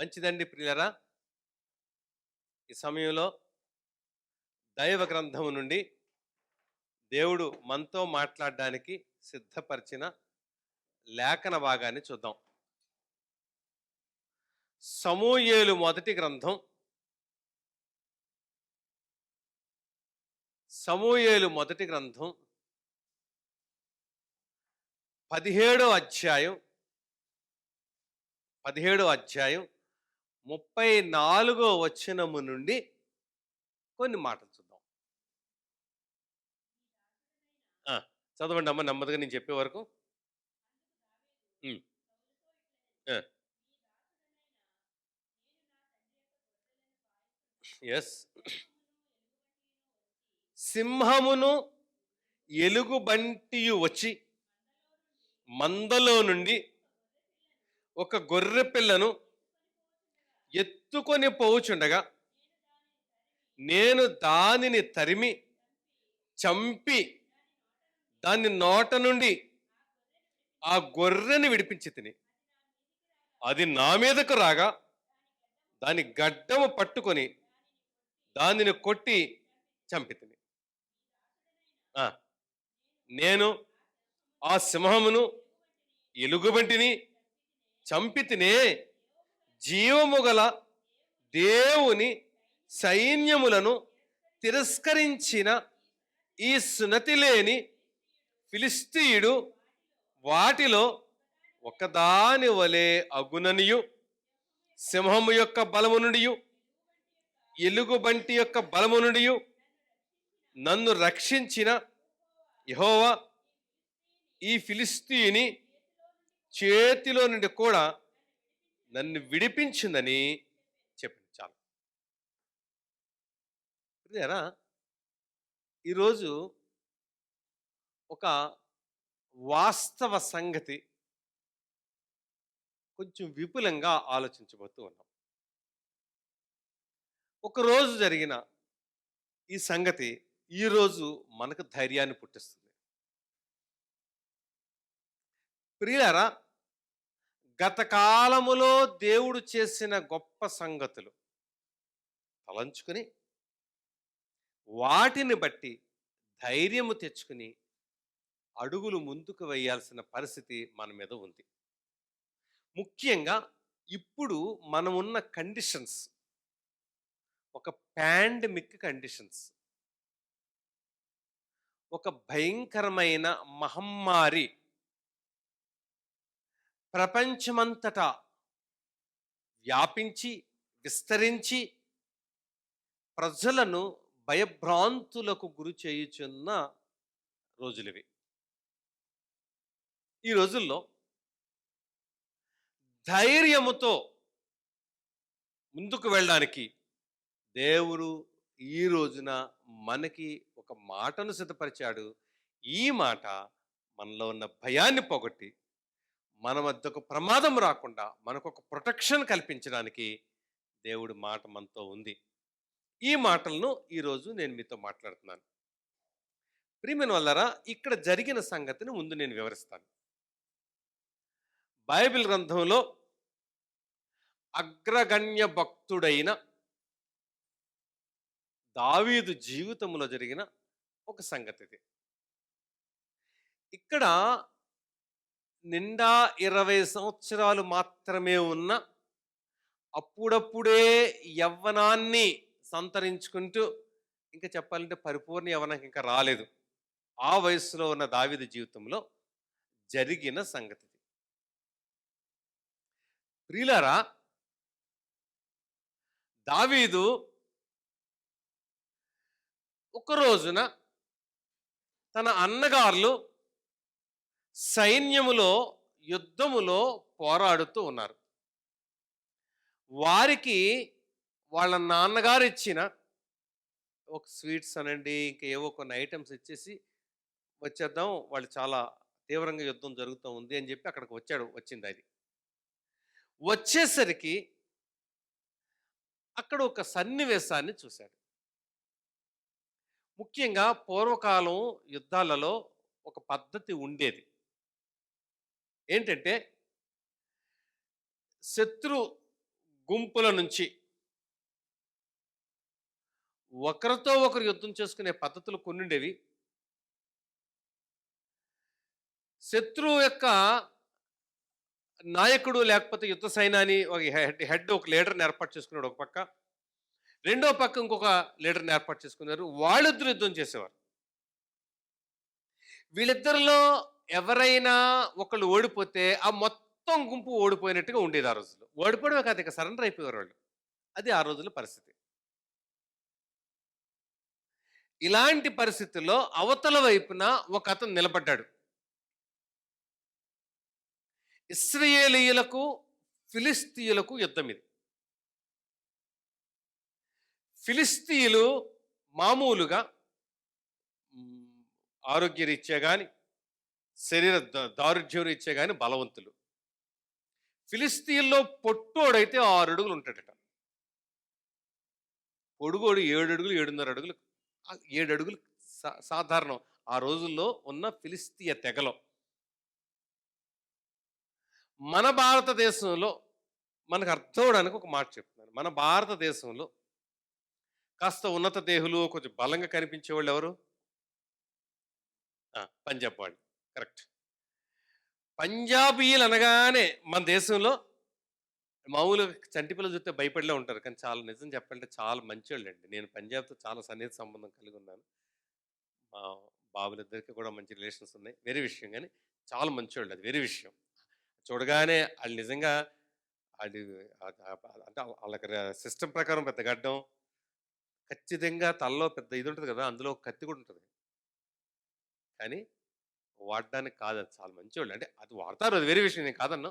మంచిదండి ప్రియులరా. ఈ సమయంలో దైవ గ్రంథము నుండి దేవుడు మనతో మాట్లాడడానికి సిద్ధపరిచిన లేఖన భాగాన్ని చూద్దాం. సమూయేలు మొదటి గ్రంథం, సమూయేలు మొదటి గ్రంథం 17వ అధ్యాయం 34వ వచనము నుండి కొన్ని మాటలు చూద్దాం. చదవండి అమ్మ నెమ్మదిగా, నేను చెప్పే వరకు. ఎస్. సింహమును ఎలుగుబంటియు వచ్చి మందలో నుండి ఒక గొర్రె పిల్లను ఎత్తుకొని పోవుచుండగా నేను దానిని తరిమి చంపి దాని నోట నుండి ఆ గొర్రెని విడిపించి తిని, అది నా మీదకు రాగా దాని గడ్డము పట్టుకొని దానిని కొట్టి చంపి తిని, నేను ఆ సింహమును ఎలుగుబంటిని చంపి తినే జీవము గల దేవుని సైన్యములను తిరస్కరించిన ఈ సున్నతి లేని ఫిలిస్తీయుడు వాటిలో ఒకదాని వలె అగుననియు, సింహము యొక్క బలము నుండి ఎలుగుబంటి యొక్క బలము నుండి నన్ను రక్షించిన యెహోవా ఈ ఫిలిస్తీయుని చేతిలో నుండి కూడా నన్ను విడిపించిందని చెప్పింది. చాలు. ఈరోజు ఒక వాస్తవ సంగతి కొంచెం విపులంగా ఆలోచించబోతూ ఉన్నాం. ఒకరోజు జరిగిన ఈ సంగతి ఈరోజు మనకు ధైర్యాన్ని పుట్టిస్తుంది. ప్రియులారా, గత కాలములో దేవుడు చేసిన గొప్ప సంగతులు తలంచుకుని వాటిని బట్టి ధైర్యము తెచ్చుకుని అడుగులు ముందుకు వేయాల్సిన పరిస్థితి మన మీద ఉంది. ముఖ్యంగా ఇప్పుడు మనమున్న కండిషన్స్ ఒక పాండమిక్ కండిషన్స్, ఒక భయంకరమైన మహమ్మారి ప్రపంచమంతటా వ్యాపించి విస్తరించి ప్రజలను భయభ్రాంతులకు గురి చేయుచున్న రోజులివి. ఈ రోజుల్లో ధైర్యముతో ముందుకు వెళ్ళడానికి దేవుడు ఈ రోజున మనకి ఒక మాటను సిద్ధపరిచాడు. ఈ మాట మనలో ఉన్న భయాన్ని పోగొట్టి మన వద్దకు ప్రమాదం రాకుండా మనకు ఒక ప్రొటెక్షన్ కల్పించడానికి దేవుడి మాట మనతో ఉంది. ఈ మాటలను ఈరోజు నేను మీతో మాట్లాడుతున్నాను. ప్రియమైన వాళ్ళారా, ఇక్కడ జరిగిన సంగతిని ముందు నేను వివరిస్తాను. బైబిల్ గ్రంథంలో అగ్రగణ్య భక్తుడైన దావీదు జీవితంలో జరిగిన ఒక సంగతి ఇది. ఇక్కడ నిండా 20 సంవత్సరాలు మాత్రమే ఉన్న, అప్పుడప్పుడే యవ్వనాన్ని సంతరించుకుంటూ, ఇంకా చెప్పాలంటే పరిపూర్ణ యవ్వనానికి ఇంకా రాలేదు, ఆ వయసులో ఉన్న దావీదు జీవితంలో జరిగిన సంగతి. ప్రియులారా, దావీదు ఒక రోజున తన అన్నగారులు సైన్యములో యుద్ధములో పోరాడుతూ ఉన్నారు. వారికి వాళ్ళ నాన్నగారు ఇచ్చిన ఒక స్వీట్స్ అనండి, ఇంకా ఏవో కొన్ని ఐటమ్స్ ఇచ్చేసి వచ్చేద్దాం, వాళ్ళు చాలా తీవ్రంగా యుద్ధం జరుగుతూ ఉంది అని చెప్పి అక్కడికి వచ్చింది. అది వచ్చేసరికి అక్కడ ఒక సన్నివేశాన్ని చూశాడు. ముఖ్యంగా పూర్వకాలం యుద్ధాలలో ఒక పద్ధతి ఉండేది. ఏంటంటే, శత్రు గుంపుల నుంచి ఒకరితో ఒకరు యుద్ధం చేసుకునే పద్ధతులు కొన్ని ఉండేవి. శత్రువు యొక్క నాయకుడు లేకపోతే యుద్ధ సైనాని ఒక హెడ్ ఒక లీడర్ని ఏర్పాటు చేసుకున్నాడు ఒక పక్క. రెండో పక్క ఇంకొక లీడర్ని ఏర్పాటు చేసుకున్నారు. వాళ్ళిద్దరు యుద్ధం చేసేవారు. వీళ్ళిద్దరిలో ఎవరైనా ఒకళ్ళు ఓడిపోతే ఆ మొత్తం గుంపు ఓడిపోయినట్టుగా ఉండేది ఆ రోజుల్లో. ఓడిపోవడమే కాదు, ఇక సరెండర్ అయిపోయేవారు వాళ్ళు. అది ఆ రోజుల్లో పరిస్థితి. ఇలాంటి పరిస్థితుల్లో అవతల వైపున ఒక అతను నిలబడ్డాడు. ఇశ్రాయేలీయులకు ఫిలిస్తీయులకు యుద్ధం ఇది. ఫిలిస్తీయులు మామూలుగా ఆరోగ్యరీత్యా కానీ శరీర దారుఢ్యం రీత్యా కానీ బలవంతులు. ఫిలిస్తీన్లో పొట్టోడైతే 6 అడుగులు ఉంటాడట. పొడుగోడు 7 అడుగులు 7.5 అడుగులు 7 అడుగులు సాధారణం ఆ రోజుల్లో ఉన్న ఫిలిస్తీయ తెగలో. మన భారతదేశంలో మనకు అర్థం అవడానికి ఒక మాట చెప్తున్నాను. మన భారతదేశంలో కాస్త ఉన్నత దేహులు కొంచెం బలంగా కనిపించే వాళ్ళు ఎవరు? పంజాబ్ వాళ్ళు. కరెక్ట్. పంజాబీలు అనగానే మన దేశంలో మామూలుగా చంటి పిల్లలు చూస్తే భయపడిలే ఉంటారు, కానీ చాలా నిజం చెప్పాలంటే చాలా మంచివాళ్ళు అండి. నేను పంజాబ్తో చాలా సన్నిహిత సంబంధం కలిగి ఉన్నాను. మా బాబులిద్దరికి కూడా మంచి రిలేషన్స్ ఉన్నాయి, వేరే విషయం. కానీ చాలా మంచివాళ్ళు, అది వేరే విషయం. చూడగానే వాళ్ళు నిజంగా అది అంటే వాళ్ళకి సిస్టమ్ ప్రకారం పెద్ద గడ్డం, ఖచ్చితంగా తలలో పెద్ద ఇది ఉంటుంది కదా, అందులో ఒక కత్తి కూడా ఉంటుంది. కానీ వాడడానికి కాదు, అది చాలా మంచివాళ్ళు. అంటే అది వాడతారు, అది వేరే విషయం, నేను కాదన్నా.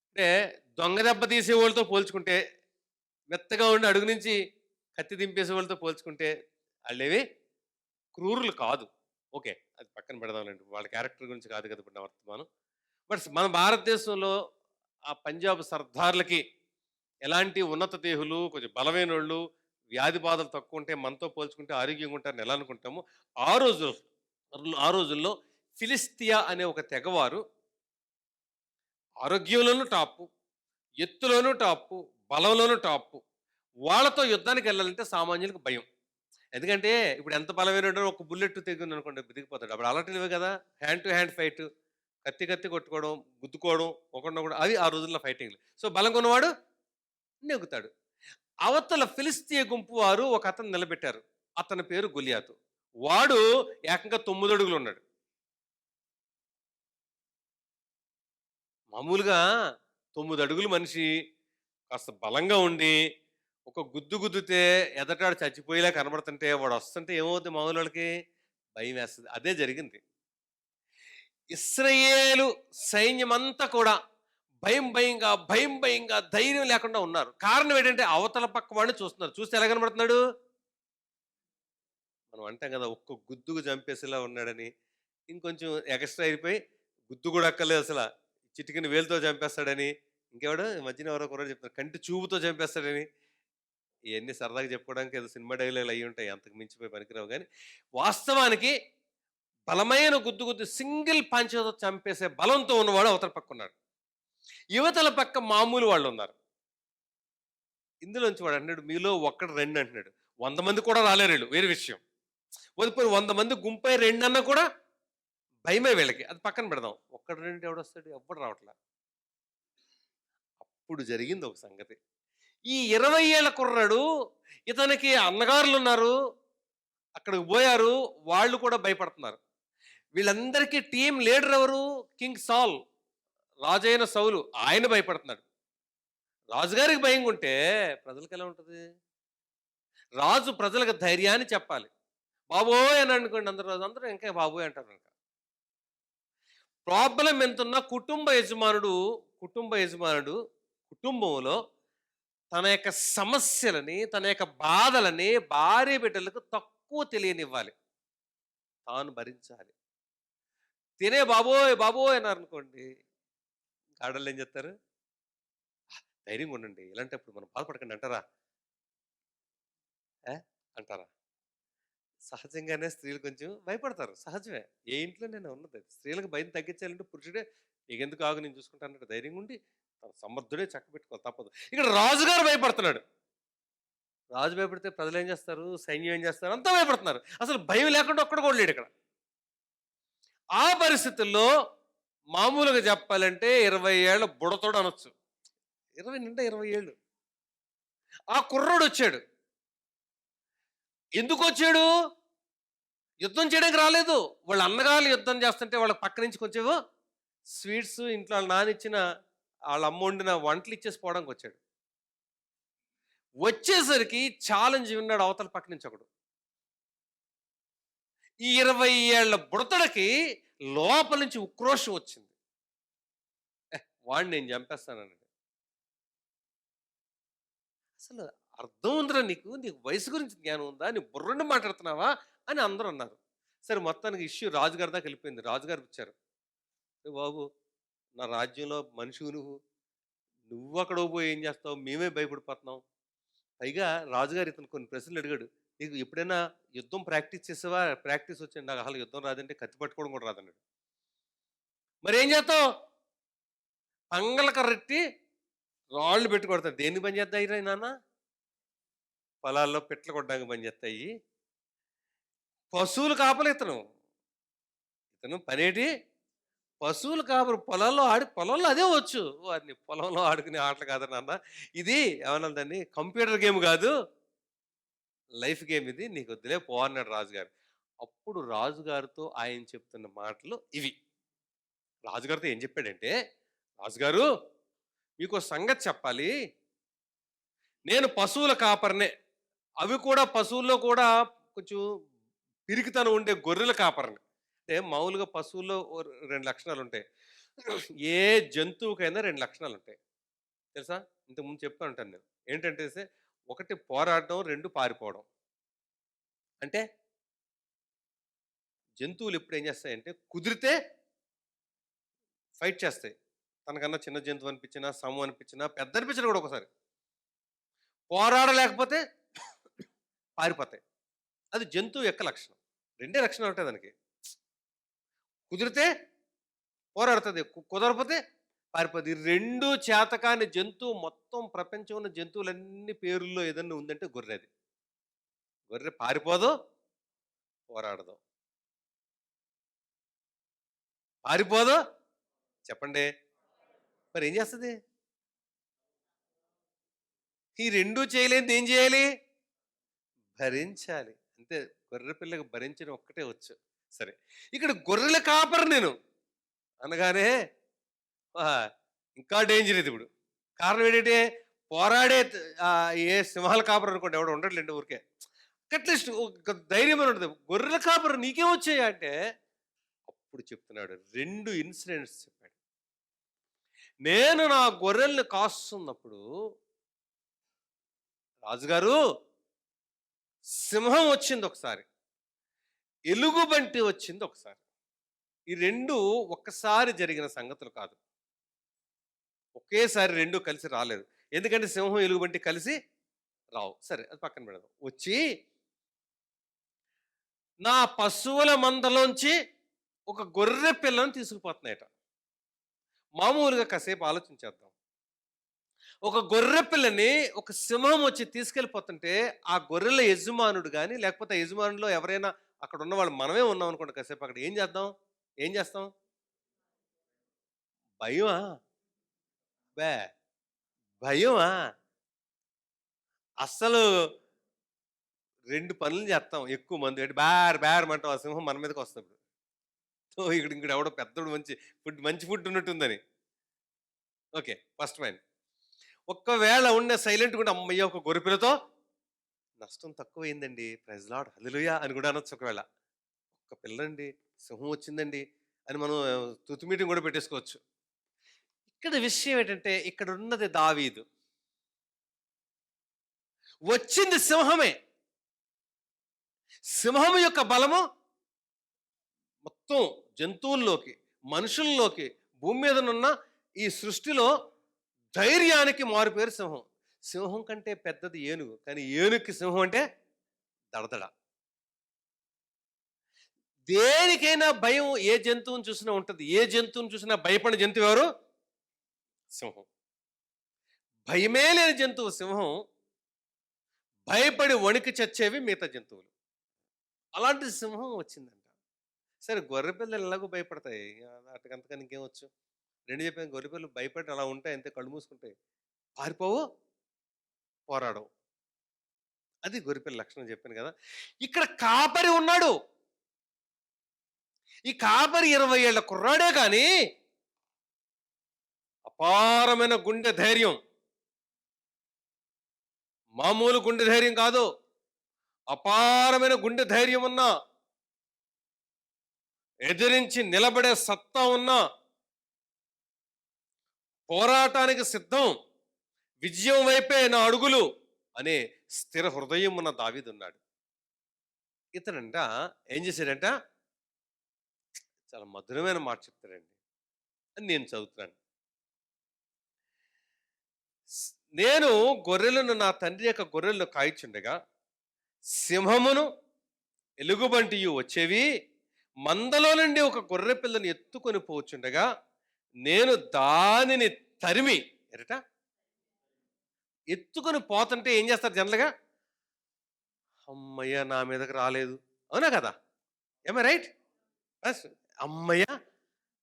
అంటే దొంగ దెబ్బ తీసే వాళ్ళతో పోల్చుకుంటే, మెత్తగా ఉండి అడుగు నుంచి కత్తి దింపేసే వాళ్ళతో పోల్చుకుంటే వాళ్ళేవి క్రూరులు కాదు. ఓకే, అది పక్కన పెడదాంలేండి, వాళ్ళ క్యారెక్టర్ గురించి కాదు కదా ఇప్పుడు నా వర్తమానం. బట్ మన భారతదేశంలో ఆ పంజాబ్ సర్దార్లకి ఎలాంటి ఉన్నత దేహులు, కొంచెం బలమైన వాళ్ళు, వ్యాధి బాధలు తక్కువ ఉంటే మనతో పోల్చుకుంటే ఆరోగ్యంగా ఉంటారని ఎలా అనుకుంటాము, ఆ రోజు ఆ రోజుల్లో ఫిలిస్తియా అనే ఒక తెగవారు ఆరోగ్యంలోనూ టాపు, ఎత్తులోనూ టాపు, బలంలోనూ టాపు. వాళ్ళతో యుద్ధానికి వెళ్ళాలంటే సామాన్యులకు భయం. ఎందుకంటే ఇప్పుడు ఎంత బలమైన ఒక బుల్లెట్ తెగింది అనుకోండి, దిగిపోతాడు. అప్పుడు అలర్ట్ కదా, హ్యాండ్ టు హ్యాండ్ ఫైట్, కత్తి కత్తి కొట్టుకోవడం, గుద్దుకోవడం, ఒకరినొకడు, అది ఆ రోజుల్లో ఫైటింగ్లు. సో బలం కొన్నవాడు నెగ్గుతాడు. అవతల ఫిలిస్తీయ గుంపు వారు ఒక అతను నిలబెట్టారు. అతని పేరు గొలియాతు. వాడు ఏకంగా 9 అడుగులు ఉన్నాడు. మామూలుగా 9 అడుగుల మనిషి కాస్త బలంగా ఉండి ఒక గుద్దు గుద్దుతే ఎదటాడు చచ్చిపోయేలా కనబడుతుంటే వాడు వస్తుంటే ఏమవుతుంది, మామూలు వాళ్ళకి భయం వేస్తుంది. అదే జరిగింది. ఇశ్రాయేలు సైన్యమంతా కూడా భయం భయంగా ధైర్యం లేకుండా ఉన్నారు. కారణం ఏంటంటే అవతల పక్క వాడిని చూస్తున్నారు. చూస్తే ఎలా కనబడుతున్నాడు? మనం అంటాం కదా, ఒక్క గుద్దుకు చంపేసేలా ఉన్నాడని. ఇంకొంచెం ఎక్స్ట్రా అయిపోయి గుద్దు కూడా అక్కర్లేదు అసలు, చిటికిన వేలుతో చంపేస్తాడని. ఇంకెవడు మధ్యన ఎవరో కూడా చెప్తారు, కంటి చూపుతో చంపేస్తాడని. ఇవన్నీ సరదాగా చెప్పుకోవడానికి ఏదో సినిమా డైలాగులు అయ్యి ఉంటాయి, అంతకు మించిపోయి పనికిరావు. కానీ వాస్తవానికి బలమైన గుద్దు సింగిల్ పంచతో చంపేసే బలంతో ఉన్నవాడు అవతల పక్క ఉన్నాడు. యువతల పక్క మామూలు వాళ్ళు ఉన్నారు. ఇందులోంచి వాడు అంటున్నాడు, మీలో ఒక్కడు 2 అంటున్నాడు. 100 మంది కూడా రాలేరు వీళ్ళు, వేరే విషయం. వదిపోయి 100 మంది గుంపై 2 అన్నా కూడా భయమే వీళ్ళకి. అది పక్కన పెడదాం. ఒక్కడు 2 ఎవడొస్తాడు? ఎవ్వడు రావట్లా. అప్పుడు జరిగింది ఒక సంగతి. ఈ 20 ఏళ్ల కుర్రాడు, ఇతనికి అన్నగారులు ఉన్నారు, అక్కడికి పోయారు, వాళ్ళు కూడా భయపడుతున్నారు. వీళ్ళందరికీ టీం లీడర్ ఎవరు? కింగ్ సాల్, రాజైన సౌలు. ఆయన భయపడుతున్నాడు. రాజుగారికి భయంగా ఉంటే ప్రజలకు ఎలా ఉంటుంది? రాజు ప్రజలకు ధైర్యాన్ని చెప్పాలి. బాబోయ్ అని అనుకోండి, అందరూ ఇంకా బాబోయ్ అంటారు. ఇంకా ప్రాబ్లం ఎంతున్నా కుటుంబ యజమానుడు కుటుంబంలో తన యొక్క సమస్యలని, తన యొక్క బాధలని భార్య బిడ్డలకు తక్కువ తెలియనివ్వాలి, తాను భరించాలి. తినే బాబోయ్ అన్నారు అనుకోండి, ఆడళ్ళు ఏం చెప్తారు? ధైర్యంగా ఉండండి, ఇలాంటప్పుడు మనం బాధపడకండి అంటారా? అంటారా? సహజంగానే స్త్రీలు కొంచెం భయపడతారు, సహజమే. ఏ ఇంట్లో నేను ఉన్నది. స్త్రీలకు భయం తగ్గించాలంటే పురుషుడే, నీకెందుకు ఆగు నేను చూసుకుంటానంటే ధైర్యంగా ఉండి తన సమర్థుడే చక్కబెట్టుకోవాలి తప్పదు. ఇక్కడ రాజుగారు భయపడుతున్నాడు. రాజు భయపడితే ప్రజలు ఏం చేస్తారు? సైన్యం ఏం చేస్తారు? అంతా భయపడుతున్నారు. అసలు భయం లేకుండా ఒక్కడు కూడా లేడు ఇక్కడ. ఆ పరిస్థితుల్లో మామూలుగా చెప్పాలంటే 20 ఏళ్ల బుడతోడు అనొచ్చు. 20 నిండా 20 ఏళ్ళు. ఆ కుర్రోడు వచ్చాడు. ఎందుకు వచ్చాడు? యుద్ధం చేయడానికి రాలేదు. వాళ్ళ అన్నగారు యుద్ధం చేస్తుంటే వాళ్ళ పక్క నుంచి కొంచెం స్వీట్స్ ఇంట్లో వాళ్ళ నాన్న ఇచ్చిన, వాళ్ళ అమ్మ వండిన వంటలు ఇచ్చేసి పోవడానికి వచ్చాడు. వచ్చేసరికి ఛాలెంజ్ విన్నాడు అవతల పక్క నుంచి ఒకడు. ఈ 20 ఏళ్ల బుడతడికి లోపల నుంచి ఉక్రోషం వచ్చింది. వాడిని నేను చంపేస్తానన్నాడు. అసలు అర్థం ఉందిరా నీకు? నీకు వయసు గురించి జ్ఞానం ఉందా? నీ బుర్రని మాట్లాడుతున్నావా అని అందరూ అన్నారు. సరే, మొత్తానికి ఇష్యూ రాజుగారి దాకా వెళ్ళిపోయింది. రాజుగారు వచ్చారు. బాబు, నా రాజ్యంలో మనిషివి నువ్వు అక్కడ పోయి ఏం చేస్తావు? మేమే భయపడిపోతున్నాం. పైగా రాజుగారు ఇతను కొన్ని ప్రశ్నలు అడిగాడు. నీకు ఎప్పుడైనా యుద్ధం ప్రాక్టీస్ చేసావా? ప్రాక్టీస్ వచ్చింది. నాకు అసలు యుద్ధం రాదంటే కత్తి పట్టుకోవడం కూడా రాదన్నాడు. మరి ఏం చేస్తావు? పంగల కర్రెట్టి రాళ్ళు పెట్టి కొడతాడు. దేనికి పని చేస్తాయి నాన్న? పొలాల్లో పిట్టలు కొట్టడానికి పని చేస్తాయి. పశువులు కాపలు ఇతను పనేటి పశువులు కాపరు. పొలంలో అదే వచ్చు. వారిని పొలంలో ఆడుకునే ఆటలు కాదు నాన్న. ఇది ఏమన్నా దాన్ని కంప్యూటర్ గేమ్ కాదు, లైఫ్ గేమ్. ఇది నీకు వద్దులే పో అన్నాడు రాజుగారు. అప్పుడు రాజుగారితో ఆయన చెప్తున్న మాటలు ఇవి. రాజుగారితో ఏం చెప్పాడంటే, రాజుగారు మీకు సంగతి చెప్పాలి. నేను పశువుల కాపర్నే. అవి కూడా పశువుల్లో కూడా కొంచెం పిరికితనం ఉండే గొర్రెల కాపర్ని. అంటే మామూలుగా పశువుల్లో 2 లక్షణాలు ఉంటాయి. ఏ జంతువుకైనా 2 లక్షణాలు ఉంటాయి తెలుసా? ఇంతకుముందు చెప్తా ఉంటాను నేను. ఏంటంటే 1 పోరాడడం, 2 పారిపోవడం. అంటే జంతువులు ఎప్పుడు ఏం చేస్తాయంటే కుదిరితే ఫైట్ చేస్తాయి. తనకన్నా చిన్న జంతువు అనిపించినా, సమూహం అనిపించినా, పెద్ద అనిపించినా కూడా ఒకసారి పోరాడలేకపోతే పారిపోతాయి. అది జంతువు యొక్క లక్షణం. 2 లక్షణాలు ఉంటాయి దానికి. కుదిరితే పోరాడుతుంది, కుదరకపోతే పారిపోతుంది. 2 చేతకాని జంతువు మొత్తం ప్రపంచం ఉన్న జంతువులన్నీ పేరుల్లో ఏదన్నా ఉందంటే గొర్రెది. గొర్రె పారిపోదు, పోరాడదు. పారిపోదు, చెప్పండి. మరి ఏం చేస్తుంది? ఈ 2 చేయలేనిది ఏం చేయాలి? భరించాలి. అంతే. గొర్రె పిల్లకి భరించడం ఒక్కటే వచ్చు. సరే, ఇక్కడ గొర్రెల కాపరు నేను అనగానే ఇంకా డేంజర్ ఇది. ఇప్పుడు కారణం ఏంటంటే పోరాడే ఏ సింహాల కాపరు అనుకోండి, ఎవడు ఉండట్లేండి ఊరికే. అట్లీస్ట్ ఒక ధైర్యం ఉంటుంది. గొర్రెల కాపరు నీకేం వచ్చాయా అంటే, అప్పుడు చెప్తున్నాడు 2 ఇన్సిడెంట్స్ చెప్పాడు. నేను నా గొర్రెల్ని కాస్తున్నప్పుడు రాజుగారు సింహం వచ్చింది ఒకసారి, ఎలుగుబంటి వచ్చింది ఒకసారి. ఈ 2 ఒక్కసారి జరిగిన సంగతులు కాదు. ఒకేసారి 2 కలిసి రాలేదు. ఎందుకంటే సింహం, ఎలుగుబంటి కలిసి రావు. సరే, అది పక్కన పెడదాం. వచ్చి నా పశువుల మందలోంచి ఒక గొర్రె పిల్లను తీసుకుపోతున్నాయట. మామూలుగా కాసేపు ఆలోచించేద్దాం. ఒక గొర్రె పిల్లని ఒక సింహం వచ్చి తీసుకెళ్ళిపోతుంటే ఆ గొర్రెల యజమానుడు కానీ, లేకపోతే యజమానులో ఎవరైనా అక్కడ ఉన్న వాళ్ళు, మనమే ఉన్నాం అనుకోండి కాసేపు, అక్కడ ఏం చేద్దాం? ఏం చేస్తాం? భయమా? బే భయమా? అస్సలు 2 పనులు చేస్తాం. ఎక్కువ మంది ఏంటి బేరమంటాం. ఆ సింహం మన మీదకి వస్తుంది. సో ఇక్కడ ఎవడో పెద్దోడు మంచి ఫుడ్ ఉన్నట్టుందని. Okay, first point. ఒక్కవేళ ఉన్న సైలెంట్ కూడా అమ్మయ్య ఒక గొర్రెపిల్లతో నష్టం తక్కువైందండి, ప్రైజ్ లార్డ్ హల్లెలూయా అని కూడా అనొచ్చు. ఒకవేళ ఒక్క పిల్లండి, సింహం వచ్చిందండి అని మనం తుతి మీటింగ్ కూడా పెట్టేసుకోవచ్చు. ఇక్కడ విషయం ఏంటంటే, ఇక్కడ ఉన్నది దావీదు. వచ్చింది సింహమే. సింహం యొక్క బలము మొత్తం జంతువుల్లోకి, మనుషుల్లోకి, భూమి మీద ఉన్న ఈ సృష్టిలో ధైర్యానికి మారుపేరు సింహం. సింహం కంటే పెద్దది ఏనుగు, కానీ ఏనుగుకి సింహం అంటే దడదడ. దేనికైనా భయం ఏ జంతువుని చూసినా ఉంటుంది. ఏ జంతువుని చూసినా భయపడిన జంతువు ఎవరు? సింహం. భయమే లేని జంతువు సింహం, భయపడి వణికి చచ్చేవి మిగతా జంతువులు. అలాంటి సింహం వచ్చిందంట. సరే గొర్రె పిల్లలు ఎలాగో భయపడతాయి. వాటికంతకన్నా ఇంకేమొచ్చు? 2 చెప్పాను, గొర్రె పిల్లలు భయపడి అలా ఉంటాయి అంతే, కళ్ళు మూసుకుంటాయి. పారిపోవు, పోరాడవు. అది గొర్రెపిల్ల లక్షణం చెప్పాను కదా. ఇక్కడ కాపరి ఉన్నాడు. ఈ కాపరి 20 ఏళ్ల కుర్రాడే కానీ అపారమైన గుండె ధైర్యం. మామూలు గుండె ధైర్యం కాదు. అపారమైన గుండె ధైర్యం ఉన్నా, ఎదిరించి నిలబడే సత్తా ఉన్నా, పోరాటానికి సిద్ధం, విజయం వైపే నా అడుగులు అనే స్థిర హృదయం ఉన్న దావీదున్నాడు. ఇతనంట ఏం చేశాడంట? చాలా మధురమైన మాట చెప్తాడండి అని నేను చదువుతున్నాను. నేను గొర్రెలను, నా తండ్రి యొక్క గొర్రెలను కాయిచుండగా సింహమును ఎలుగుబంటియు వచ్చేవి, మందలో నుండి ఒక గొర్రె పిల్లను ఎత్తుకొని పోచుండగా నేను దానిని తరిమి, ఎరట ఎత్తుకొని పోతుంటే ఏం చేస్తారు జనరల్గా? అమ్మయ్య నా మీదకి రాలేదు, అవునా కదా? ఏమై రైట్? అమ్మయ్య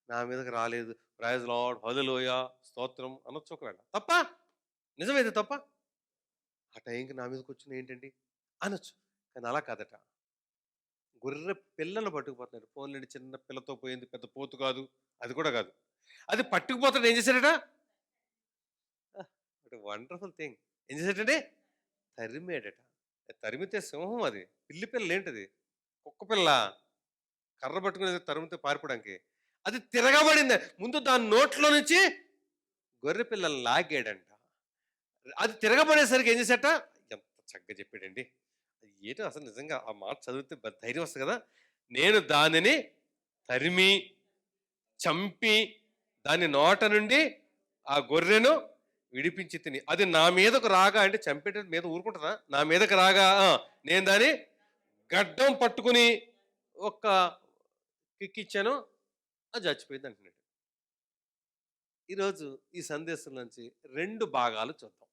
నా మీదకి రాలేదు, ప్రైజ్ లార్డ్, హల్లెలూయా, స్తోత్రం అనొచ్చు ఒకవేళ. తప్ప? నిజమైతే తప్ప? ఆ టైంకి నా మీదకి వచ్చింది ఏంటండి అనొచ్చు. కానీ అలా కాదట. గొర్రె పిల్లను పట్టుకుపోతున్నాడు. ఫోన్లేండి, చిన్న పిల్లతో పోయింది, పెద్ద పోతు కాదు, అది కూడా కాదు. అది పట్టుకుపోతాడు. ఏం చేశాడట? Wonderful thing. ఏం చేశాడంటే తరిమేడట. తరిమితే సింహం అది, పిల్లి పిల్ల ఏంటది? కుక్క పిల్ల. కర్ర పట్టుకునేది తరిమితే పారిపోవడానికి. అది తిరగబడింది. ముందు దాని నోట్లో నుంచి గొర్రె పిల్లలు లాగాడంట. అది తిరగబడేసరికి ఏం చేశాట? ఎంత చక్కగా చెప్పాడండి. ఏంటో అసలు నిజంగా ఆ మాట చదివితే ధైర్యం వస్తుంది కదా. నేను దానిని తరిమి చంపి దాని నోట నుండి ఆ గొర్రెను విడిపించి తిని, అది నా మీదకు రాగా, అంటే చంపేట మీద ఊరుకుంటుందా? నా మీదకు రాగా నేను దాని గడ్డం పట్టుకుని ఒక్క కిక్కిచ్చాను, అది చచ్చిపోయింది అంటున్నాడు. ఈరోజు ఈ సందేశం నుంచి 2 భాగాలు చూద్దాం.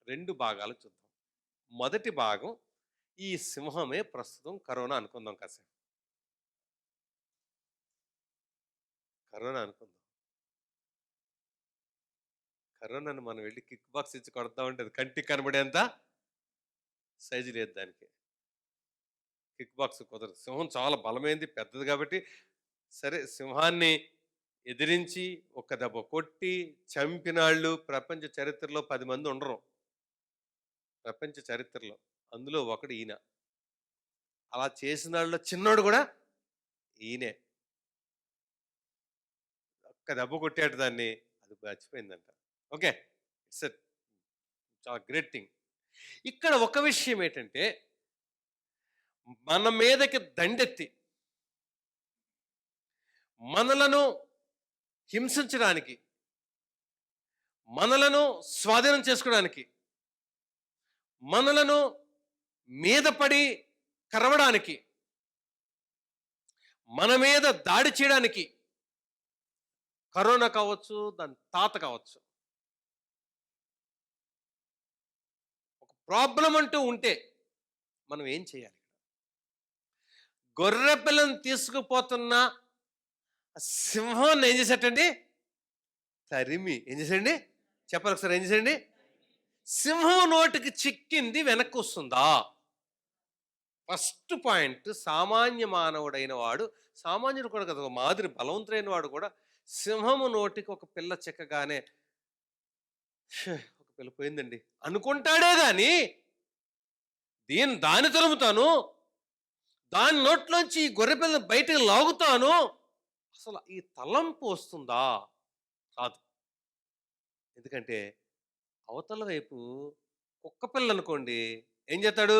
2 భాగాలు చూద్దాం. మొదటి భాగం, ఈ సింహమే ప్రస్తుతం కరోనా అనుకుందాం. కాసేపు కరోనా అనుకుందాం. కరోనాను మనం వెళ్ళి కిక్ బాక్స్ ఇచ్చి కొడతా ఉంటుంది, కంటికి కనబడేంత సైజు లేదు దానికి. కిక్ బాక్స్ కుదరదు. సింహం చాలా బలమైంది, పెద్దది కాబట్టి. సరే, సింహాన్ని ఎదిరించి ఒక దెబ్బ కొట్టి చంపినాళ్ళు ప్రపంచ చరిత్రలో 10 మంది ఉండరు. ప్రపంచ చరిత్రలో అందులో ఒకడు ఈయన. అలా చేసిన వాళ్ళలో చిన్నోడు కూడా ఈయనే. ఒక్క దెబ్బ కొట్టాడు దాన్ని, అది మర్చిపోయిందంట. ఓకే, ఇట్స్ చాలా గ్రేట్ థింగ్. ఇక్కడ ఒక విషయం ఏంటంటే, మన మీదకి దండెత్తి మనలను హింసించడానికి, మనలను స్వాధీనం చేసుకోవడానికి, మనలను మీద పడి కరవడానికి, మన మీద దాడి చేయడానికి, కరోనా కావచ్చు, దాని తాత కావచ్చు, ఒక ప్రాబ్లం అంటూ ఉంటే మనం ఏం చేయాలి? గొర్రె పిల్లను తీసుకుపోతున్న సింహాన్ని ఏం చేసేటండి? తరిమి. ఏం చేసేయండి? చెప్పాలి ఒకసారి. ఏం చేసేయండి? సింహం నోటికి చిక్కింది వెనక్కి వస్తుందా? First point. సామాన్య మానవుడైన వాడు, సామాన్యుడు కూడా కదా, మాదిరి బలవంతుడైన వాడు కూడా సింహము నోటికి ఒక పిల్ల చిక్కగానే ఒక పిల్ల పోయిందండి అనుకుంటాడే గాని, దాన్ని తరుముతాను, దాని నోట్లోంచి ఈ గొర్రె పిల్లని బయటకు లాగుతాను, అసలు ఈ తలంపు వస్తుందా? కాదు. ఎందుకంటే అవతల వైపు కుక్క పిల్ల అనుకోండి, ఏం చేస్తాడు?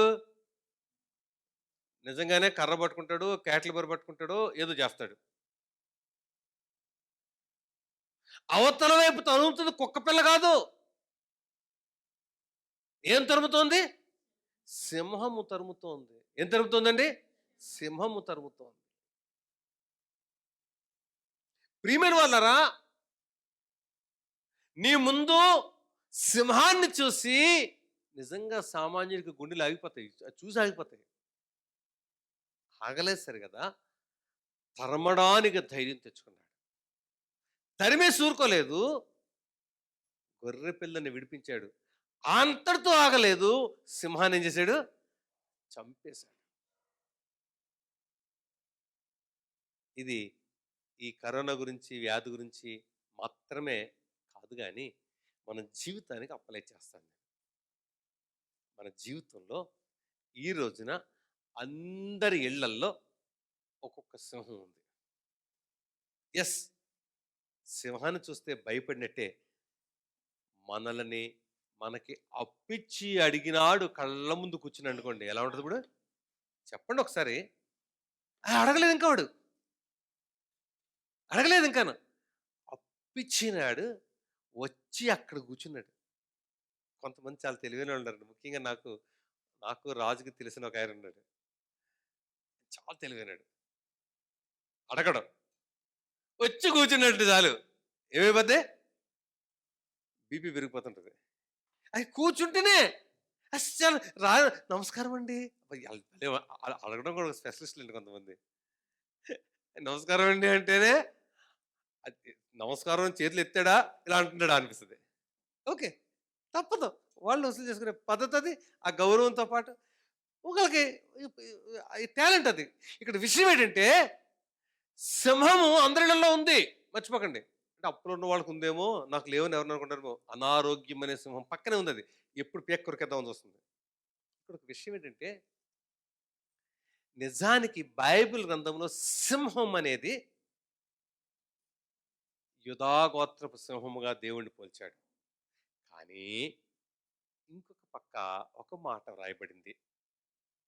నిజంగానే కర్ర పట్టుకుంటాడు, క్యాట్లు బరి పట్టుకుంటాడు, ఏదో చేస్తాడు. అవతల వైపు తరుముతుంది కుక్క పిల్ల కాదు. ఏం తరుముతోంది? సింహము తరుముతోంది. ఏం తరుముతోందండి? సింహము తరుముతోంది. ప్రియమైన వాళ్ళరా, నీ ముందు సింహాన్ని చూసి నిజంగా సామాన్యుడికి గుండెలు ఆగిపోతాయి. చూసి ఆగిపోతాయి. ఆగలేదు కదా! తరమడానికి ధైర్యం తెచ్చుకున్నాడు. తరిమేసి ఊరుకోలేదు. గొర్రె పిల్లని విడిపించాడు. అంతటితో ఆగలేదు. సింహాన్ని ఏం చేశాడు? చంపేశాడు. ఇది ఈ కరోనా గురించి, వ్యాధి గురించి మాత్రమే కాదు గాని, మన జీవితానికి అప్లై చేస్తాను. మన జీవితంలో ఈ రోజున అందరి ఇళ్లల్లో ఒక్కొక్క సింహం ఉంది. యెస్, సింహాన్ని చూస్తే భయపడినట్టే మనకి అప్పిచ్చి అడిగినాడు కళ్ళ ముందు కూర్చుని అనుకోండి, ఎలా ఉంటుంది ఇప్పుడు? చెప్పండి ఒకసారి. అడగలేదు ఇంకా వాడు, అడగలేదు ఇంకాను. అప్పిచ్చినాడు, వచ్చి అక్కడ కూర్చున్నాడు. కొంతమంది చాలా తెలివైన ఉన్నారు. ముఖ్యంగా నాకు నాకు రాజుకి తెలిసిన ఒక ఆయన ఉన్నాడు. చాలా తెలివైనాడు. అడగడం, వచ్చి కూర్చున్నట్టు చాలు ఏమైపోద్ది? బీపీ పెరిగిపోతుంటది. అది కూర్చుంటేనే అస్సలు రా, నమస్కారం అండి. అడగడం కూడా స్పెషలిస్టులు అండి కొంతమంది. నమస్కారం అండి అంటేనే అది నమస్కారం చేతులు ఎత్తాడా ఇలా అంటున్నాడా అనిపిస్తుంది. ఓకే, తప్పదు. వాళ్ళు వసూలు చేసుకునే పద్ధతి అది. ఆ గౌరవంతో పాటు ఒకళ్ళకి టాలెంట్ అది. ఇక్కడ విషయం ఏంటంటే, సింహము అందరిలో ఉంది, మర్చిపోకండి. అంటే అప్పులో ఉన్న వాళ్ళకి ఉందేమో, నాకు లేవని ఎవరిని అనుకుంటారేమో. అనారోగ్యం అనే సింహం పక్కనే ఉంది. అది ఎప్పుడు పేక కొరికేద్దామని వస్తుంది. ఇక్కడ ఒక విషయం ఏంటంటే, నిజానికి బైబిల్ గ్రంథంలో సింహం అనేది యూదాగోత్రపు సింహముగా దేవుణ్ణి పోల్చాడు. కానీ ఇంకొక పక్క ఒక మాట వ్రాయబడింది.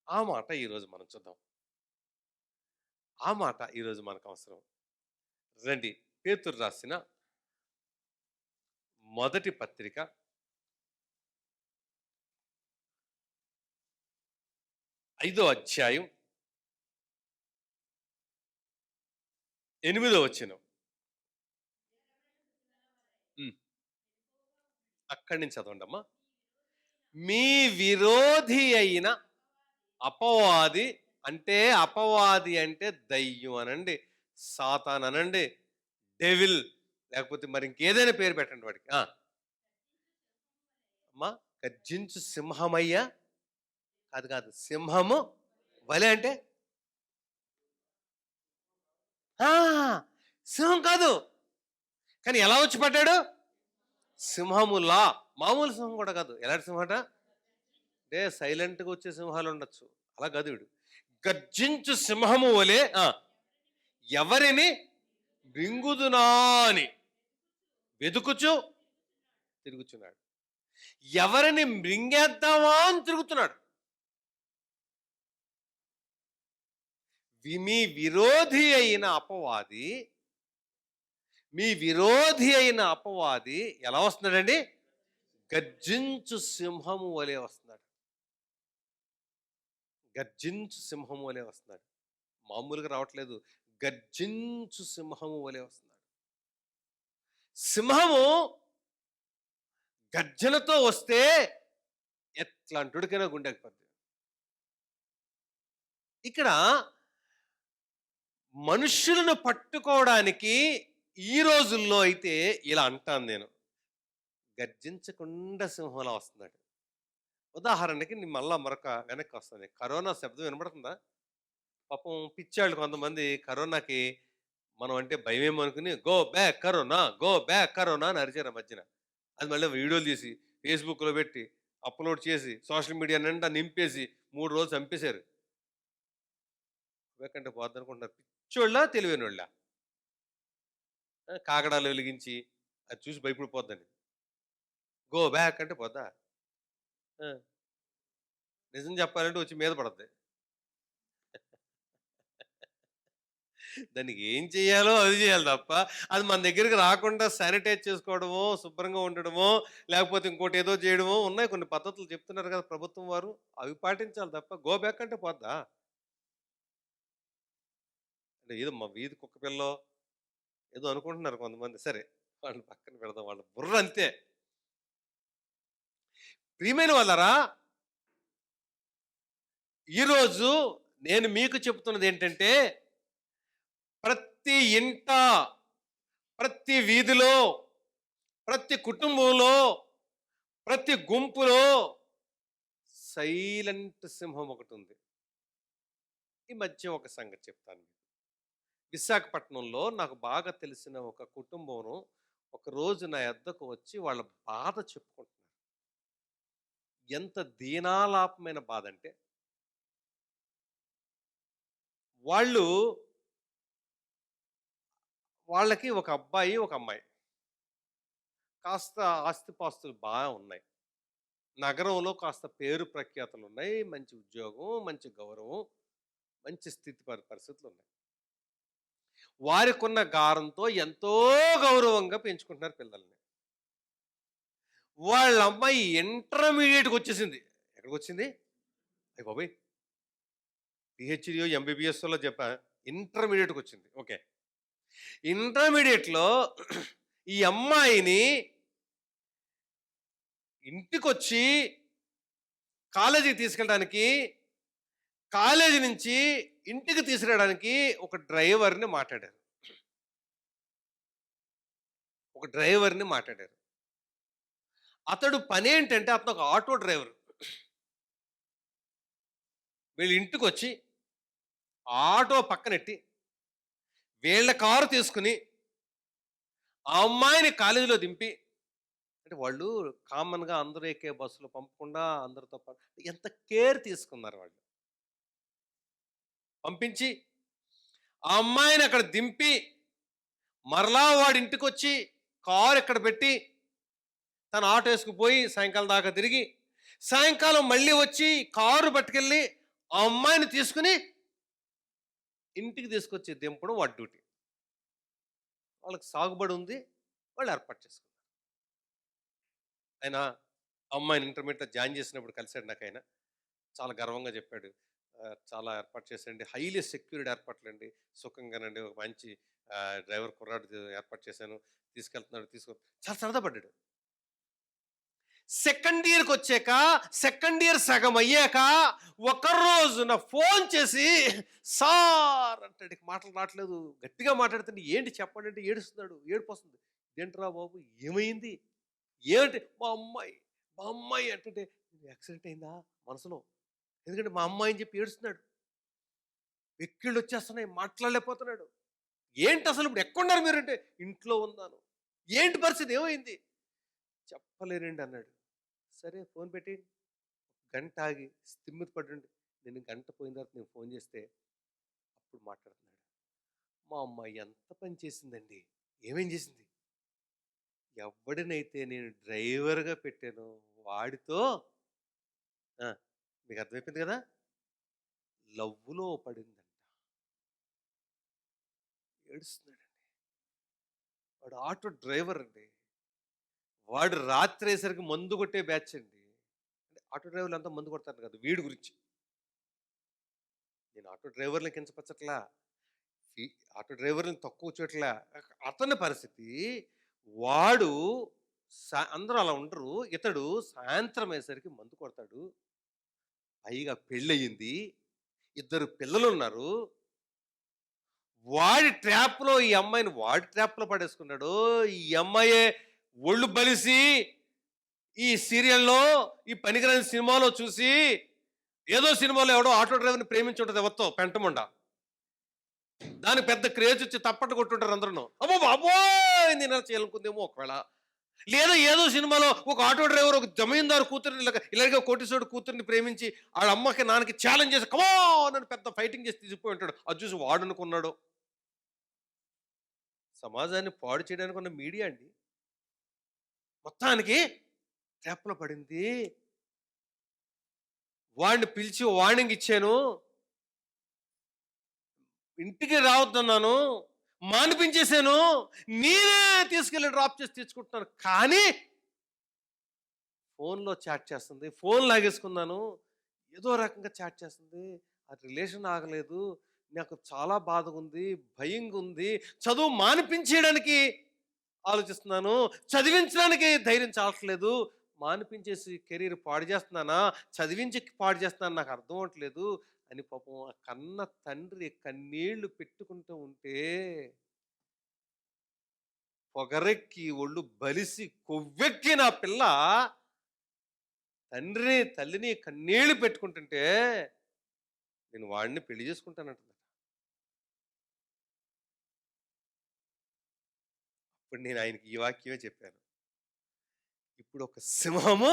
ఆ మాట ఈరోజు మనం చూద్దాం. ఆ మాట ఈరోజు మనకు అవసరం. రండి, పేతురు రాసిన మొదటి పత్రిక 5వ అధ్యాయం 8వ వచనం. అక్కడి నుంచి చదవండి అమ్మా. మీ విరోధి అయిన అపవాది, అంటే అపవాది అంటే దయ్యం అనండి, సాతాన్ అనండి, డెవిల్, లేకపోతే మరి ఇంకేదైనా పేరు పెట్టండి వాడికి. అమ్మా, గర్జించు సింహమయ్యా కాదు కాదు, సింహము వలె అంటే సింహం కాదు. కానీ ఎలా వచ్చి పడ్డాడు? సింహములా. మామూలు సింహం కూడా కాదు. ఎలాంటి సింహట అంటే సైలెంట్గా వచ్చే సింహాలు ఉండొచ్చు, అలా కాదు వీడు. గర్జించు సింహము వలె ఎవరిని మృంగుదునా అని వెతుకుచు తిరుగుచున్నాడు. ఎవరిని మృంగేద్దామా అని తిరుగుతున్నాడు. మీ విరోధి అయిన అపవాది, మీ విరోధి అయిన అపవాది ఎలా వస్తున్నాడండి? గర్జించు సింహము వలె వస్తున్నాడు. గర్జించు సింహము వలె వస్తున్నాడు. మామూలుగా రావట్లేదు, గర్జించు సింహము వలె వస్తున్నాడు. సింహము గర్జనతో వస్తే ఎట్లాంటికైనా గుండెకపోద్ది. ఇక్కడ మనుషులను పట్టుకోవడానికి ఈ రోజుల్లో అయితే ఇలా అంటాను నేను, గర్జించకుండా సింహంలా వస్తున్నాడు. ఉదాహరణకి మళ్ళా మరొక వెనక్కి వస్తుంది. కరోనా శబ్దం వినపడుతుందా? పాపం పిచ్చాళ్ళు కొంతమంది కరోనాకి మనం అంటే భయమేమో అనుకుని go back corona, go back corona అని అరిచారు మధ్యన. అది మళ్ళీ వీడియోలు తీసి ఫేస్బుక్లో పెట్టి అప్లోడ్ చేసి సోషల్ మీడియా నిండా నింపేసి 3 రోజులు చంపేశారు. ఇవ్వకంటే పోద్ది అనుకుంటున్నారు. పిచ్చోళ్ళ తెలివైనోళ్ళ? కాగడాలు వెలిగించి అది చూసి భయపడిపోద్దని గో బ్యాక్ అంటే పోద్దా? నిజం చెప్పాలంటే వచ్చి మీద పడద్ది. దానికి ఏం చేయాలో అది చేయాలి తప్ప, అది మన దగ్గరికి రాకుండా శానిటైజ్ చేసుకోవడమో, శుభ్రంగా ఉండడమో, లేకపోతే ఇంకోటి ఏదో చేయడమో ఉన్నాయి. కొన్ని పద్ధతులు చెప్తున్నారు కదా ప్రభుత్వం వారు, అవి పాటించాలి తప్ప గో బ్యాక్ అంటే పోద్దా? అంటే ఏదో మా వీధి కుక్క పిల్లో ఏదో అనుకుంటున్నారు కొంతమంది. సరే, వాళ్ళని పక్కన పెడదాం. వాళ్ళ బుర్ర అంతే. ప్రియమైన వాళ్ళరా, ఈరోజు నేను మీకు చెప్తున్నది ఏంటంటే, ప్రతి ఇంట, ప్రతి వీధిలో, ప్రతి కుటుంబంలో, ప్రతి గుంపులో సైలెంట్ సింహం ఒకటుంది. ఈ మధ్య ఒక సంగతి చెప్తాను మీకు. విశాఖపట్నంలో నాకు బాగా తెలిసిన ఒక కుటుంబం ఒకరోజు నా యొద్దకు వచ్చి వాళ్ళ బాధ చెప్పుకుంటున్నారు. ఎంత దీనాలాపమైన బాధ అంటే, వాళ్ళు వాళ్ళకి ఒక అబ్బాయి, ఒక అమ్మాయి. కాస్త ఆస్తిపాస్తులు ఉన్నాయి. నగరంలో కాస్త పేరు ప్రఖ్యాతలున్నాయి. మంచి ఉద్యోగం, మంచి గౌరవం, మంచి స్థితి పరిస్థితులున్నాయి. వారికున్న గారంతో ఎంతో గౌరవంగా పెంచుకుంటున్నారు పిల్లల్ని. వాళ్ళ అమ్మాయి ఇంటర్మీడియట్‌కి వచ్చేసింది. ఎక్కడికొచ్చింది? అయ్య బాబోయ్! పీహెచ్‌డీయో, ఎంబీబీఎస్‌లో చెప్పా. ఇంటర్మీడియట్‌కి వచ్చింది. ఓకే. ఇంటర్మీడియట్‌లో ఈ అమ్మాయిని ఇంటికొచ్చి కాలేజీకి తీసుకెళ్ళడానికి, కాలేజీ నుంచి ఇంటికి తీసుకురావడానికి ఒక డ్రైవర్‌ని మాట్లాడారు. అతడు పనేంటంటే అతను ఒక ఆటో డ్రైవర్. వీళ్ళ ఇంటికొచ్చి ఆటో పక్కనెట్టి, వీళ్ళ కారు తీసుకుని, ఆ అమ్మాయిని కాలేజీలో దింపి, అంటే వాళ్ళు కామన్‌గా అందరూ ఎక్కే బస్సులో పంపకుండా అందరితో ఎంత కేర్ తీసుకున్నారు వాళ్ళు. పంపించి, ఆ అమ్మాయిని అక్కడ దింపి, మరలా వాడి ఇంటికొచ్చి కారు ఇక్కడ పెట్టి, తన ఆటో వేసుకుపోయి సాయంకాలం దాకా తిరిగి, సాయంకాలం మళ్ళీ వచ్చి కారు పట్టుకెళ్ళి ఆ అమ్మాయిని తీసుకుని ఇంటికి తీసుకొచ్చి దింపడం వాడి డ్యూటీ. వాళ్ళకి సాగుబడి ఉంది. వాళ్ళు ఏర్పాటు చేసుకున్నారు. ఆయన అమ్మాయిని ఇంటర్మీడియట్‌లో జాయిన్ చేసినప్పుడు కలిసాడు నాకాయన. చాలా గర్వంగా చెప్పాడు. చాలా ఏర్పాటు చేశానండి. Highly secured ఏర్పాట్లండి. సుఖంగానండి ఒక మంచి డ్రైవర్ కుర్రాడు ఏర్పాటు చేశాను. తీసుకెళ్తున్నాడు చాలా సరదా పడ్డాడు. సెకండ్ ఇయర్‌కొచ్చాక, సెకండ్ ఇయర్ సగం అయ్యాక ఒక రోజున ఫోన్ చేసి సార్ అంటాడు. ఇక మాటలు రావట్లేదు. గట్టిగా మాట్లాడుతుంటే ఏంటి చెప్పండి అంటే ఏడుస్తున్నాడు. ఏడుపొస్తుంది. ఏంట్రా బాబు ఏమైంది? ఏంటి? మా అమ్మాయి అంటుంటే యాక్సిడెంట్ అయిందా మనసులో? ఎందుకంటే మా అమ్మాయి అని చెప్పి ఏడుస్తున్నాడు. వెక్కిళ్ళు వచ్చేస్తున్నాయి. మాట్లాడలేకపోతున్నాడు. ఏంటి అసలు ఇప్పుడు ఎక్కడున్నారు మీరంటే ఇంట్లో ఉన్నాను. ఏంటి పరిస్థితి ఏమైంది? చెప్పలేనండి అన్నాడు. సరే ఫోన్ పెట్టి గంట ఆగి స్థిమిత పడండి. నేను గంట పోయిన తర్వాత నేను ఫోన్ చేస్తే అప్పుడు మాట్లాడుతున్నాడు. మా అమ్మాయి ఎంత పని చేసిందండి. ఏమేం చేసింది? ఎవడినైతే నేను డ్రైవర్‌గా పెట్టానో వాడితో మీకు అర్థమైపోయింది కదా! లవ్వులో పడిందంట. ఏడుస్తున్నాడండి. వాడు ఆటో డ్రైవర్ అండి. వాడు రాత్రయ్యేసరికి మందు కొట్టే బ్యాచ్ అండి. అంటే ఆటో డ్రైవర్లు అంతా మందు కొడతారు కదా! వీడి గురించి. నేను ఆటో డ్రైవర్‌లని కించపరచట్లా. ఈ ఆటో డ్రైవర్‌లని తక్కువ చేయట్లా. అతని పరిస్థితి వాడు అందరూ అలా ఉండరు. ఇతడు సాయంత్రం అయ్యేసరికి మందు కొడతాడు. పైగా పెళ్ళయింది. 2 పిల్లలున్నారు. వాడి ట్రాప్‌లో ఈ అమ్మాయిని వాడి ట్రాప్‌లో పడేసుకున్నాడు. ఈ అమ్మాయే ఒళ్ళు బలిసి ఈ సీరియల్‌లో, ఈ పనికిరాని సినిమాలో చూసి ఏదో సినిమాలో ఎవడో ఆటో డ్రైవర్‌ని ప్రేమించి ఉంటది ఎవరితో పెంటముండ. దానికి పెద్ద క్రేజ్ వచ్చి తప్పట్టు కొట్టుంటారు అందరూను. అమ్మో బాబోయ్! నేను చేయాలనుకుందేమో ఒకవేళ. లేదా ఏదో సినిమాలో ఒక ఆటో డ్రైవర్ ఒక జమీందారు కూతురిని ఇలాగే కోటీశ్వరుడు కూతురిని ప్రేమించి ఆడ అమ్మకి నాన్నకి ఛాలెంజ్ చేసి కమాన్ అని పెద్ద ఫైటింగ్ చేసి తీసుకుపోయి ఉంటాడు. అది చూసి వాడు అనుకున్నాడు. సమాజాన్ని పాడు చేయడానికి ఉన్న మీడియా అండి. మొత్తానికి ట్రాప్‌లో పడింది. వాడిని పిలిచి వార్నింగ్ ఇచ్చాను. ఇంటికి రావద్దన్నాను. మానిపించేశాను. నేనే తీసుకెళ్ళి డ్రాప్ చేసి తెచ్చుకుంటున్నాను. కానీ ఫోన్‌లో చాట్ చేస్తుంది. ఫోన్ లాగేసుకున్నాను. ఏదో రకంగా చాట్ చేస్తుంది. ఆ రిలేషన్ ఆగలేదు. నాకు చాలా బాధగుంది. భయంగుంది. చదువు మానిపించేయడానికి ఆలోచిస్తున్నాను. చదివించడానికి ధైర్యం చాలట్లేదు. మానిపించేసి కెరీర్ పాడు చేస్తున్నానా? చదివించి పాడు చేస్తున్నానా నాకు అర్థం అవ్వట్లేదు అని పాపం ఆ కన్న తండ్రి కన్నీళ్లు పెట్టుకుంటూ ఉంటే, పొగరెక్కి ఒళ్ళు బలిసి కొవ్వెక్కి నా పిల్ల తండ్రిని, తల్లిని కన్నీళ్లు పెట్టుకుంటుంటే, నేను వాడిని పెళ్లి చేసుకుంటానంటుందట. ఇప్పుడు నేను ఆయనకి ఈ వాక్యమే చెప్పాను. ఇప్పుడు ఒక సింహము,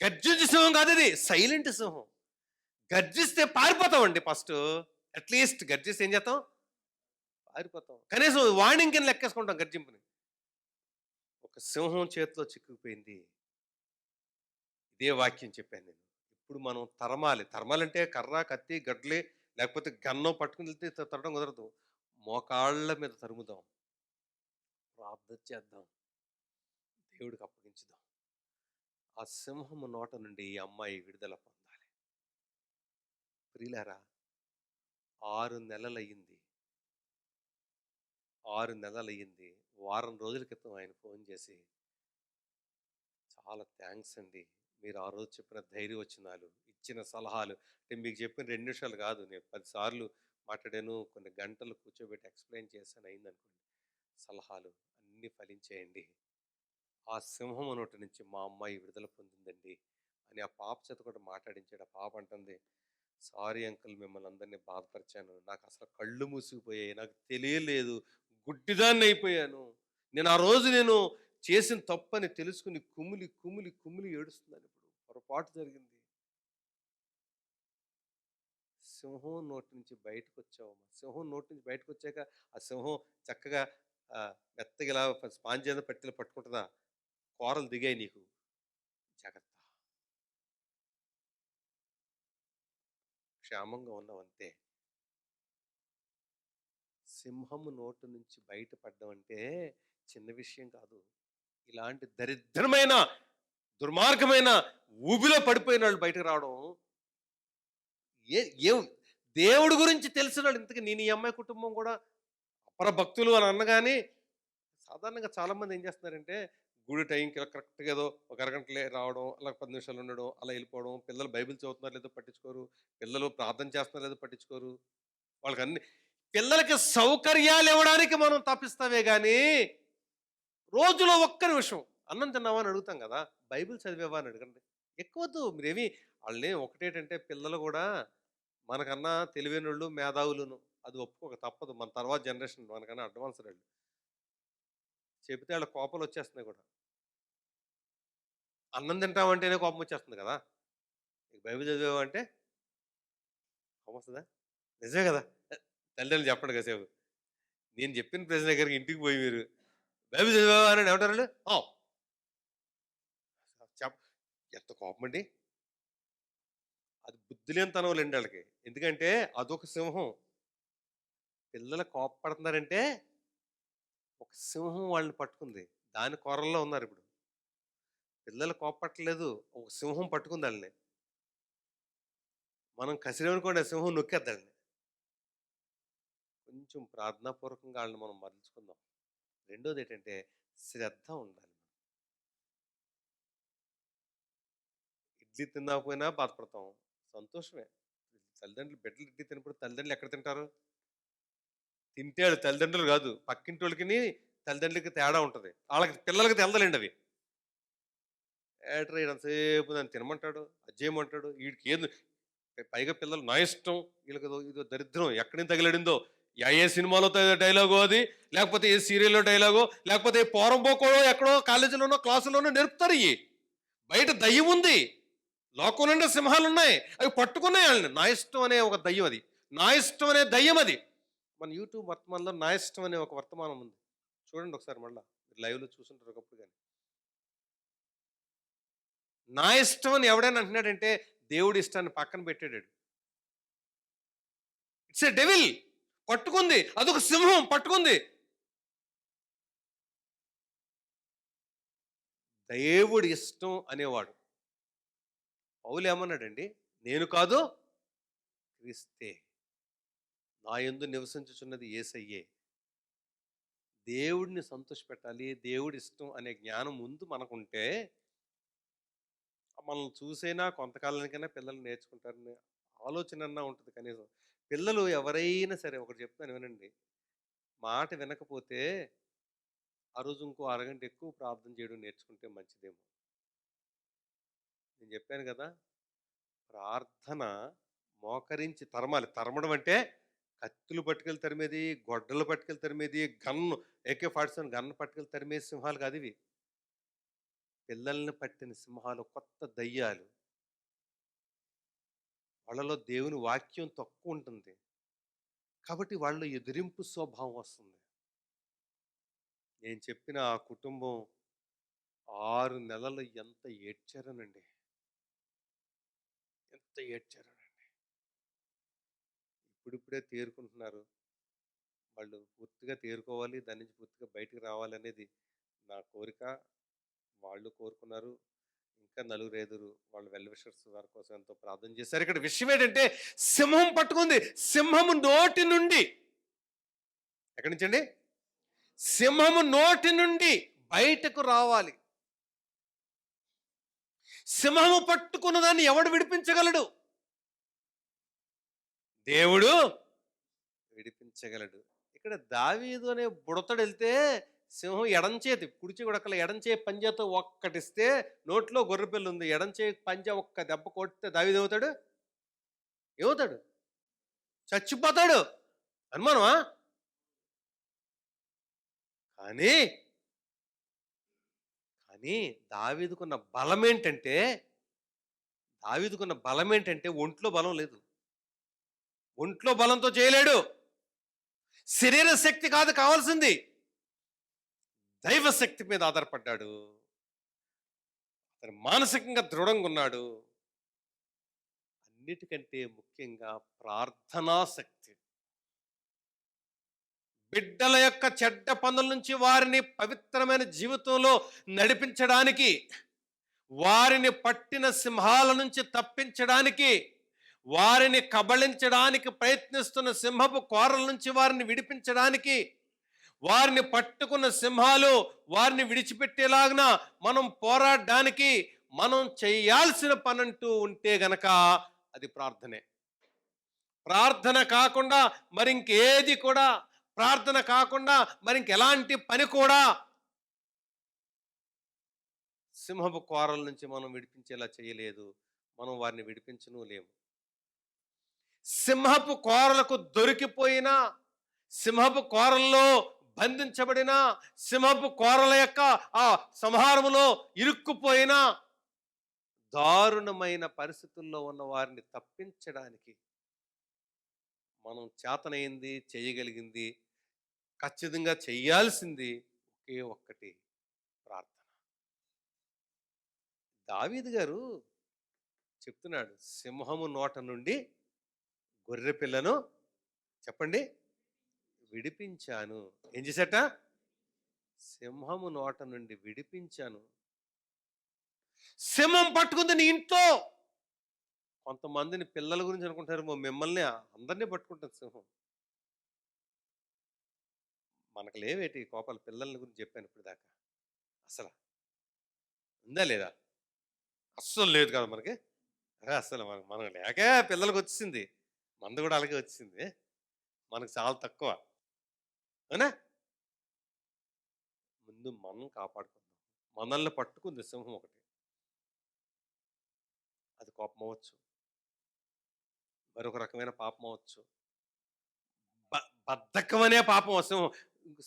గర్జించే సింహం కాదు ఇది, సైలెంట్ సింహం. గర్జిస్తే పారిపోతామండి ఫస్ట్. అట్లీస్ట్ గర్జిస్తే ఏం చేస్తాం? పారిపోతాం. కనీసం వార్నింగ్ కింద లెక్కేసుకుంటాం గర్జింపుని. ఒక సింహం చేతిలో చిక్కుకుపోయింది. ఇదే వాక్యం చెప్పాను నేను. ఇప్పుడు మనం తరమాలి. తరమాలంటే కర్ర, కత్తి, గడ్లి లేకపోతే గన్నం పట్టుకుని వెళ్తే తరడం కుదరదు. మోకాళ్ళ మీద తరుముదాం. ప్రార్థన చేద్దాం. దేవుడికి అప్పగించుదాం. ఆ సింహము నోట నుండి ఈ అమ్మాయి విడుదల పొందాలి. ప్రియులారా, 6 నెలలయ్యింది. 6 నెలలయ్యింది. వారం రోజుల క్రితం ఆయన ఫోన్ చేసి, చాలా థ్యాంక్స్ అండి. మీరు ఆ రోజు చెప్పిన ధైర్యవచనాలు, ఇచ్చిన సలహాలు, అంటే మీకు చెప్పిన 2 నిమిషాలు కాదు, నేను 10 సార్లు మాట్లాడాను. కొన్ని గంటలు కూర్చోబెట్టి ఎక్స్‌ప్లెయిన్ చేశాను అయిందనుకోండి. సలహాలు అన్నీ ఫలించాయండి. ఆ సింహము నోటి నుంచి మా అమ్మాయి విడుదల పొందిందండి అని ఆ పాప చేత కూడా మాట్లాడించాడు. ఆ పాప అంటుంది, సారీ అంకుల్, మిమ్మల్ని అందరినీ బాధపరిచాను. నాకు అసలు కళ్ళు మూసుకుపోయాయి. నాకు తెలియలేదు. గుడ్డిదాన్ని అయిపోయాను. నేను ఆ రోజు చేసిన తప్పని తెలుసుకుని కుమిలి కుమిలి కుమిలి ఏడుస్తున్నాను. ఇప్పుడు పొరపాటు జరిగింది. సింహం నోటి నుంచి బయటకు వచ్చావమ్మా. సింహం నోటి నుంచి బయటకు వచ్చాక ఆ సింహం చక్కగా మెత్తగా ఇలా స్పాంజ్ ఏదో పెట్టిలో పట్టుకుంటుందా? కూరలు దిగాయి నీకు, జాగ్రత్త, క్షేమంగా ఉన్నావు అంతే. సింహము నోటు నుంచి బయటపడడం అంటే చిన్న విషయం కాదు. ఇలాంటి దరిద్రమైన, దుర్మార్గమైన ఊబిలో పడిపోయిన వాళ్ళు బయటకు రావడం, ఏ ఏ దేవుడి గురించి తెలిసిన వాళ్ళు, ఇంతకీ నేను ఈ అమ్మాయి కుటుంబం కూడా అపర భక్తులు అని అన్నగాని, సాధారణంగా చాలా మంది ఏం చేస్తున్నారంటే గుడి టైంకి కరెక్ట్గా ఏదో ఒక అరగంటలే రావడం, అలా 10 నిమిషాలు ఉండడం, అలా వెళ్ళిపోవడం. పిల్లలు బైబిల్ చదువుతున్నారు లేదో పట్టించుకోరు, పిల్లలు ప్రార్థన చేస్తున్నారు లేదో పట్టించుకోరు. వాళ్ళకి అన్ని పిల్లలకి సౌకర్యాలు ఇవ్వడానికి మనం తప్పిస్తామే కానీ, రోజులో ఒక్క నిమిషం అన్నం తిన్నావా అని అడుగుతాం కదా, బైబిల్ చదివేవా అని అడగండి. ఎక్కువద్దు మీరేమి. వాళ్ళని ఒకటేటంటే పిల్లలు కూడా మనకన్నా తెలివైనోళ్ళు, మేధావులను, అది ఒప్పుకోక తప్పదు. మన తర్వాత జనరేషన్ మనకన్నా అడ్వాన్స్డ్ వాళ్ళు. చెబితే వాళ్ళ కోపాలు వచ్చేస్తున్నాయి కూడా. అన్నం తింటామంటేనే కోపం వచ్చేస్తుంది కదా, నీకు బైబిల్ చదివావా అంటే కోపం వస్తుందా? నిజమే కదా. తల్లిదండ్రులు చెప్పండి కాసేపు. నేను చెప్పిన ప్రశ్న దగ్గరికి ఇంటికి పోయి మీరు బైబిల్ చదివావా అని ఏమంటారు వాళ్ళు? చెప్ ఎంత కోపం అండి. అది బుద్ధి లేని తనవులండి వాళ్ళకి. ఎందుకంటే అదొక సింహం. పిల్లలు కోపపడుతున్నారంటే ఒక సింహం వాళ్ళని పట్టుకుంది. దాని కొరల్లో ఉన్నారు ఇప్పుడు. పిల్లలు కోపపట్టలేదు, ఒక సింహం పట్టుకుంది వాళ్ళని. మనం కసిరేమనుకోండి, ఆ సింహం నొక్కేద్దండి. కొంచెం ప్రార్థనాపూర్వకంగా వాళ్ళని మనం మరల్చుకుందాం. రెండోది ఏంటంటే శ్రద్ధ ఉండాలి. ఇడ్లీ తినకపోయినా బాధపడతాం, సంతోషమే. తల్లిదండ్రులు బిడ్డలు ఇడ్లీ తినప్పుడు తల్లిదండ్రులు ఎక్కడ తింటారు? తింటే వాళ్ళు తల్లిదండ్రులు కాదు, పక్కింటి వాళ్ళకి తల్లిదండ్రులకి తేడా ఉంటుంది. వాళ్ళకి పిల్లలకి తెలదలేండి అవి. ఏట్రా ఈడంతసేపు నన్ను తినమంటాడు, అది చేయమంటాడు, వీడికి ఏది, పైగా పిల్లలు నా ఇష్టం, వీళ్ళకి ఇదో దరిద్రం ఎక్కడి నుంచి తగిలడిందో, ఏ సినిమాలో డైలాగో అది, లేకపోతే ఏ సీరియల్లో డైలాగో, లేకపోతే పోరంబోకోడో ఎక్కడో కాలేజీలోనో క్లాసులోనో నేర్పుతారు. ఇవి బయట దయ్యం ఉంది, లోకం నిండా సింహాలు ఉన్నాయి, అవి పట్టుకున్నాయి వాళ్ళని. నా ఇష్టం అనే ఒక దయ్యం అది, నా ఇష్టం అనే దయ్యం అది. మన యూట్యూబ్ వర్తమానంలో నా ఇష్టం అనే ఒక వర్తమానం ఉంది, చూడండి ఒకసారి, మళ్ళీ లైవ్లో చూసుంటారు ఒకప్పుడు. కానీ నా ఇష్టం అని ఎవడైనా అంటున్నాడంటే దేవుడి ఇష్టాన్ని పక్కన పెట్టాడు. It's a devil. పట్టుకుంది, అదొక సింహం పట్టుకుంది. దేవుడి ఇష్టం అనేవాడు పౌలు ఏమన్నాడండి? నేను కాదు క్రీస్తే, నా యందు నివసించుచున్నది యేసయ్యే. దేవుడిని సంతోషపెట్టాలి, దేవుడి ఇష్టం అనే జ్ఞానం ముందు మనకుంటే, మనల్ని చూసైనా కొంతకాలానికైనా పిల్లలు నేర్చుకుంటారని ఆలోచనన్నా ఉంటుంది కనీసం. పిల్లలు ఎవరైనా సరే ఒకటి చెప్తాను వినండి. మాట వినకపోతే ఆ రోజు ఇంకో అరగంట ఎక్కువ ప్రార్థన చేయడం నేర్చుకుంటే మంచిదేమో. నేను చెప్పాను కదా! ప్రార్థన మోకరించి తరమాలి. తరమడం అంటే కత్తులు పట్టుకెళ్ళి తరిమేది, గొడ్డలు పట్టుకెళ్ళి తరిమేది, AK-47 గన్ పట్టుకెళ్ళి తరిమే సింహాలు కాదివి. పిల్లల్ని పట్టిన సింహాలు కొత్త దయ్యాలు. వాళ్ళలో దేవుని వాక్యం తక్కువ ఉంటుంది. కాబట్టి వాళ్ళలో ఎదిరింపు స్వభావం వస్తుంది. నేను చెప్పిన ఆ కుటుంబం 6 నెలలు ఎంత ఏడ్చారోనండి. ఎంత ఏడ్చారోనండి. ఇప్పుడిప్పుడే తేరుకుంటున్నారు. వాళ్ళు పూర్తిగా తేరుకోవాలి. దాని నుంచి పూర్తిగా బయటికి రావాలనేది నా కోరిక. వాళ్ళు కోరుకున్నారు. ఇంకా నలుగురైదుగురు వాళ్ళ వెల్ విషర్స్ వారి కోసం ఎంతో ప్రార్థన చేశారు. ఇక్కడ విషయం ఏంటంటే సింహం పట్టుకుంది. సింహము నోటి నుండి ఎక్కడి నుంచండి? సింహము నోటి నుండి బయటకు రావాలి. సింహము పట్టుకున్న దాన్ని ఎవడు విడిపించగలడు? దేవుడు విడిపించగలడు. ఇక్కడ దావీదు అనే బుడతడు వెళ్తే సింహం ఎడంచేతి, కుడిచి కొడకల ఎడంచే పంజాతో ఒక్కటిస్తే, నోట్లో గొర్రెపిల్ల ఉంది, ఎడంచే పంజా ఒక్క దెబ్బ కొడితే దావీదు ఏమవుతాడు? ఏమవుతాడు? చచ్చిపోతాడు. అనుమానమా? కానీ కానీ దావీదుకున్న బలం ఏంటంటే, ఒంట్లో బలం లేదు. ఒంట్లో బలంతో చేయలేడు. శరీర శక్తి కాదు కావాల్సింది, దైవశక్తి మీద ఆధారపడ్డాడు. అతను మానసికంగా దృఢంగా ఉన్నాడు. అన్నిటికంటే ముఖ్యంగా ప్రార్థనా శక్తి. బిడ్డల యొక్క చెడ్డ పనుల నుంచి వారిని పవిత్రమైన జీవితంలో నడిపించడానికి, వారిని పట్టిన సింహాల నుంచి తప్పించడానికి, వారిని కబళించడానికి ప్రయత్నిస్తున్న సింహపు కోరల నుంచి వారిని విడిపించడానికి, వారిని పట్టుకున్న సింహాలు వారిని విడిచిపెట్టేలాగా మనం పోరాడడానికి మనం చేయాల్సిన పనంటూ ఉంటే గనక అది ప్రార్థనే. ప్రార్థన కాకుండా మరింకేది కూడా, ప్రార్థన కాకుండా మరింకెలాంటి పని కూడా సింహపు కోరల నుంచి మనం విడిపించేలా చేయలేదు. మనం వారిని విడిపించను లేము. సింహపు కోరలకు దొరికిపోయినా, సింహపు కోరల్లో బంధించబడిన, సింహపు కోరల యొక్క ఆ సంహారములో ఇరుక్కుపోయిన, దారుణమైన పరిస్థితుల్లో ఉన్న వారిని తప్పించడానికి మనం చేతనైంది, చేయగలిగింది, ఖచ్చితంగా చెయ్యాల్సింది ఒకే ఒక్కటి, ప్రార్థన. దావీదు గారు చెప్తున్నాడు, సింహము నోట నుండి గొర్రె పిల్లను చెప్పండి విడిపించాను. ఏం చేశాట? సింహము నోట నుండి విడిపించాను. సింహం పట్టుకుంది నీ ఇంట్లో. కొంతమందిని పిల్లల గురించి అనుకుంటారు, మిమ్మల్ని అందరినీ పట్టుకుంటుంది సింహం. మనకు లేవేటి కోపాలు? పిల్లల గురించి చెప్పాను ఇప్పుడు దాకా. అసలు ఉందా లేదా? అస్సలు లేదు కదా మనకి. అసలు మనం లేకే పిల్లలకు వచ్చింది, మందు కూడా అలాగే వచ్చింది. మనకు చాలా తక్కువ, అవునా? ముందు మనం కాపాడుకుందాం. మనల్ని పట్టుకుంది సింహం ఒకటి. అది కోపం అవ్వచ్చు, మరొక రకమైన పాపం అవ్వచ్చు, బద్ధకం అనే పాపం. సింహం,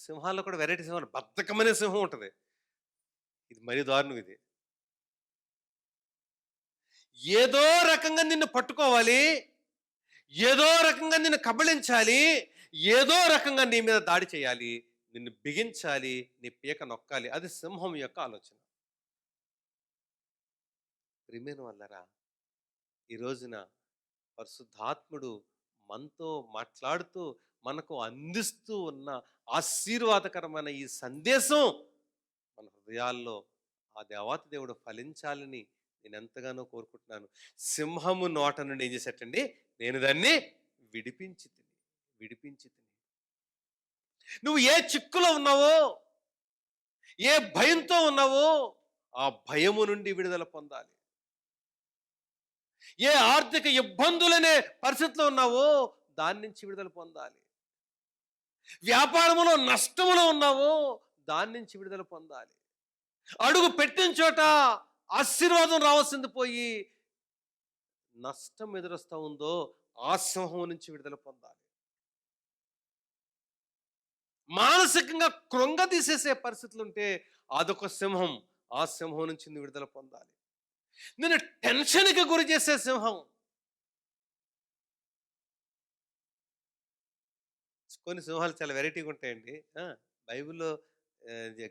సింహాల్లో కూడా వెరైటీ సింహం, బద్ధకం అనే సింహం ఉంటుంది. ఇది మరీ దారుణం. ఇది ఏదో రకంగా నిన్ను పట్టుకోవాలి, ఏదో రకంగా నిన్ను కబళించాలి, ఏదో రకంగా నీ మీద దాడి చేయాలి, నిన్ను బిగించాలి, నీ పీక నొక్కాలి. అది సింహం యొక్క ఆలోచన. ప్రియమైన వాళ్ళరా, ఈ రోజున పరిశుద్ధాత్ముడు మనతో మాట్లాడుతూ మనకు అందిస్తూ ఉన్న ఆశీర్వాదకరమైన ఈ సందేశం మన హృదయాల్లో ఆ దేవాతి దేవుడు ఫలించాలని నేను ఎంతగానో కోరుకుంటున్నాను. సింహము నోట నుండి ఏం చేసేటండి? నేను దాన్ని విడిపించి తిని. నువ్వు ఏ చిక్కులో ఉన్నావో, ఏ భయంతో ఉన్నావో, ఆ భయము నుండి విడుదల పొందాలి. ఏ ఆర్థిక ఇబ్బందులనే పరిస్థితిలో ఉన్నావో, దాని నుంచి విడుదల పొందాలి. వ్యాపారములో నష్టములో ఉన్నావో, దాని నుంచి విడుదల పొందాలి. అడుగు పెట్టిన చోట ఆశీర్వాదం రావాల్సింది పోయి నష్టం ఎదురొస్తా ఉందో, ఆ సింహం నుంచి విడుదల పొందాలి. మానసికంగా కృంగదీసేసే పరిస్థితులుంటే అదొక సింహం. ఆ సింహం నుంచి నువ్వు విడుదల పొందాలి. నేను టెన్షన్‌కి గురి చేసే సింహం. కొన్ని సింహాలు చాలా వెరైటీగా ఉంటాయండి. బైబిల్‌లో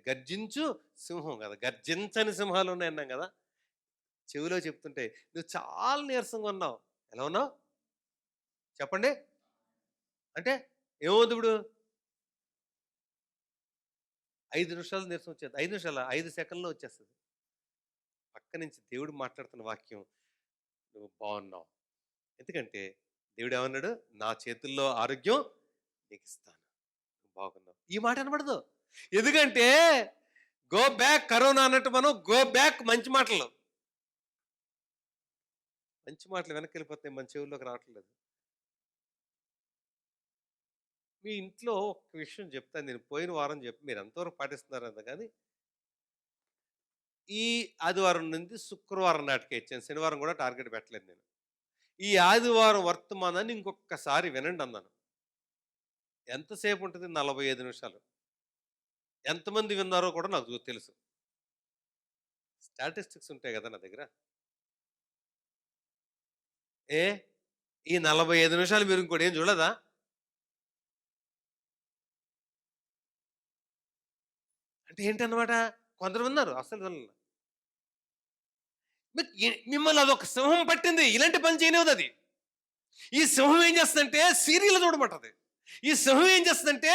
గర్జించు సింహం కదా! గర్జించని సింహాలు ఉన్నాయన్నాం కదా! చెవిలో చెప్తుంటే, "నువ్వు చాలా నీరసంగా ఉన్నావు." ఎలా ఉన్నావు? చెప్పండి. అంటే ఏమవుద్ది ఇప్పుడు? 5 నిమిషాల్లో నీరసం వచ్చేది. 5 నిమిషాలా? 5 సెకన్‌లో వచ్చేస్తది. పక్క నుంచి దేవుడు మాట్లాడుతున్న వాక్యం, "నువ్వు బాగున్నావు." ఎందుకంటే దేవుడు ఏమన్నాడు? "నా చేతుల్లో ఆరోగ్యం నీకిస్తాను. నువ్వు బాగున్నావు." ఈ మాట వినబడదు. ఎందుకంటే గో బ్యాక్ కరోనా అన్నట్టు మనం గో బ్యాక్ మంచి మాటలు. మంచి మాటలు వెనక్కెళ్ళిపోతున్నాయి. మన చెవుల్లోకి రావట్లేదు. మీ ఇంట్లో ఒక విషయం చెప్తాను నేను. పోయిన వారం చెప్పి మీరు ఎంతవరకు పాటిస్తున్నారో గానీ, ఈ ఆదివారం నుండి శుక్రవారం నాటికే ఇచ్చాను. శనివారం కూడా టార్గెట్ పెట్టలేదు నేను. ఈ ఆదివారం వర్తమానాన్ని ఇంకొకసారి వినండి అన్నాను. ఎంతసేపు ఉంటది? 45 నిమిషాలు. ఎంతమంది విన్నారో కూడా నాకు తెలుసు. స్టాటిస్టిక్స్ ఉంటాయి గదా నా దగ్గర. ఏ ఈ 45 నిమిషాలు మీరు ఇంకోటేం చూడలేదా? అంటే ఏంటన్నమాట? కొందరు విన్నారు. అస్సలు వినల. మిమ్మల్ని అదొక సింహం పట్టింది. ఇలాంటి పని చేయనివ్వదది. ఈ సింహం ఏం చేస్తదంటే సీరియల్ చూడమంటది. ఈ సింహం ఏం చేస్తదంటే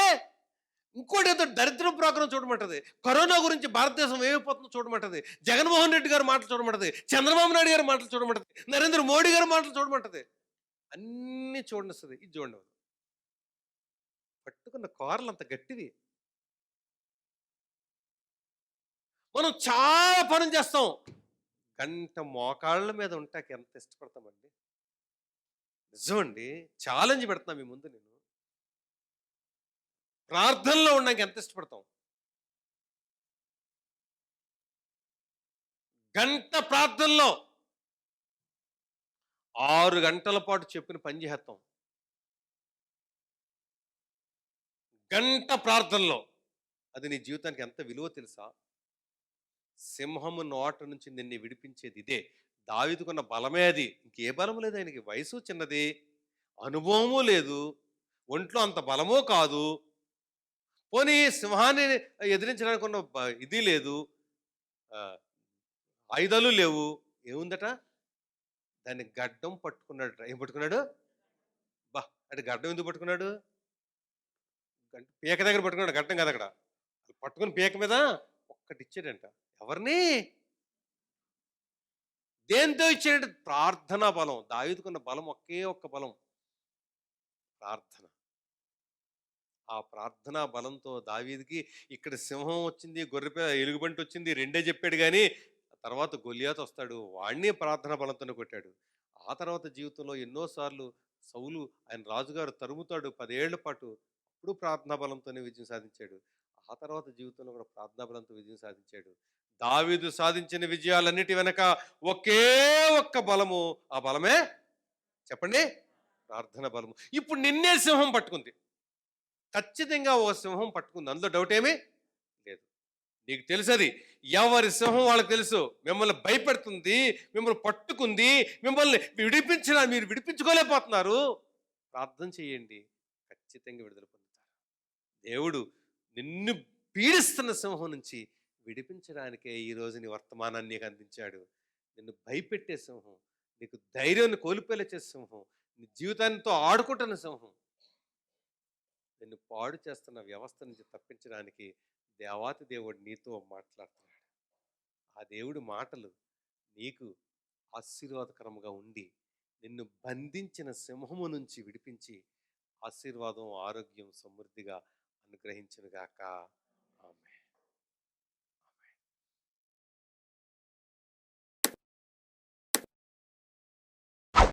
ఇంకోటేదో దరిద్రం ప్రోగ్రాం చూడమంటది. కరోనా గురించి భారతదేశం ఏమైపోతుందో చూడమంటది. జగన్మోహన్ రెడ్డి గారి మాటలు చూడమంటది. చంద్రబాబు నాయుడు గారి మాటలు చూడమంటది. నరేంద్ర మోడీ గారి మాటలు చూడమంటది. అన్నీ చూడనిస్తది. ఇది చూడనివ్వదు. పట్టుకున్న కార్లు అంత గట్టివి. మనం చాలా పనులు చేస్తాం. గంట మోకాళ్ళ మీద ఉంటాకి ఎంత ఇష్టపడతామండి. నిజమండి. ఛాలెంజ్ పెడుతున్నా మీ ముందు నేను. ప్రార్థనలో ఉండడానికి ఎంత ఇష్టపడతాం. గంట ప్రార్థనలో 6 గంటల పాటు చెప్పిన పని చేసేస్తాం. గంట ప్రార్థనలో. అది నీ జీవితానికి ఎంత విలువ తెలుసా? సింహము నోట నుంచి నిన్ను విడిపించేది ఇదే. దావీదుకున్న బలమే అది. ఇంకే బలం లేదు ఆయనకి. వయసు చిన్నది. అనుభవము లేదు. ఒంట్లో అంత బలమూ కాదు. పోనీ సింహాన్ని ఎదిరించడానికి ఉన్న ఇది లేదు. ఆహ్, ఆయుధాలు లేవు. ఏముందట? దాన్ని గడ్డం పట్టుకున్నాడట. ఏం పట్టుకున్నాడు? అబ్బా! అంటే గడ్డం ఎందుకు పట్టుకున్నాడు? పీక దగ్గర పట్టుకున్నాడు. గడ్డం కాదక్కడ. పట్టుకుని పీక మీద ఒక్కటిచ్చాడంట. ఎవరిని? దేనితో ఇచ్చాడంటే ప్రార్థనా బలం. దావీదుకున్న బలం ఒకే ఒక్క బలం. ప్రార్థన. ఆ ప్రార్థనా బలంతో దావీదుకి ఇక్కడ సింహం వచ్చింది, ఎలుగుబంటి వచ్చింది రెండే చెప్పాడు గానీ, తర్వాత గొలియాతు వస్తాడు. వాడిని ప్రార్థనా బలంతోనే కొట్టాడు. ఆ తర్వాత జీవితంలో ఎన్నో సార్లు సౌలు ఆయన రాజుగారు తరుముతాడు 10 ఏళ్ల పాటు. అప్పుడు ప్రార్థనా బలంతోనే విజయం సాధించాడు. ఆ తర్వాత జీవితంలో కూడా ప్రార్థనా బలంతో విజయం సాధించాడు. దావీదు సాధించిన విజయాలన్నిటి వెనక ఒకే ఒక్క బలము. ఆ బలమే చెప్పండి? ప్రార్థన బలము. ఇప్పుడు నిన్నే సింహం పట్టుకుంది. ఖచ్చితంగా ఓ సింహం పట్టుకుంది. అందులో డౌట్ ఏమీ లేదు. నీకు తెలుసది. ఎవరి సింహం వాళ్ళకి తెలుసు. మిమ్మల్ని భయపెడుతుంది, మిమ్మల్ని పట్టుకుంది, మిమ్మల్ని మీరు విడిపించుకోలేకపోతున్నారు. ప్రార్థన చేయండి. ఖచ్చితంగా విడుదల పొందుతారు. దేవుడు నిన్ను పీడిస్తున్న సింహం నుంచి విడిపించడానికే ఈరోజు నీ వర్తమానాన్ని నీకు అందించాడు. నిన్ను భయపెట్టే సింహం, నీకు ధైర్యాన్ని కోల్పోయేలా చేసే సింహం, నీ జీవితాంతో ఆడుకుంటున్న సింహం, నిన్ను పాడు చేస్తున్న వ్యవస్థ నుంచి తప్పించడానికి దేవాతి దేవుడు నీతో మాట్లాడుతున్నాడు. ఆ దేవుడి మాటలు నీకు ఆశీర్వాదకరంగా ఉండి నిన్ను బంధించిన సింహము నుంచి విడిపించి ఆశీర్వాదం, ఆరోగ్యం సమృద్ధిగా అనుగ్రహించునుగాక.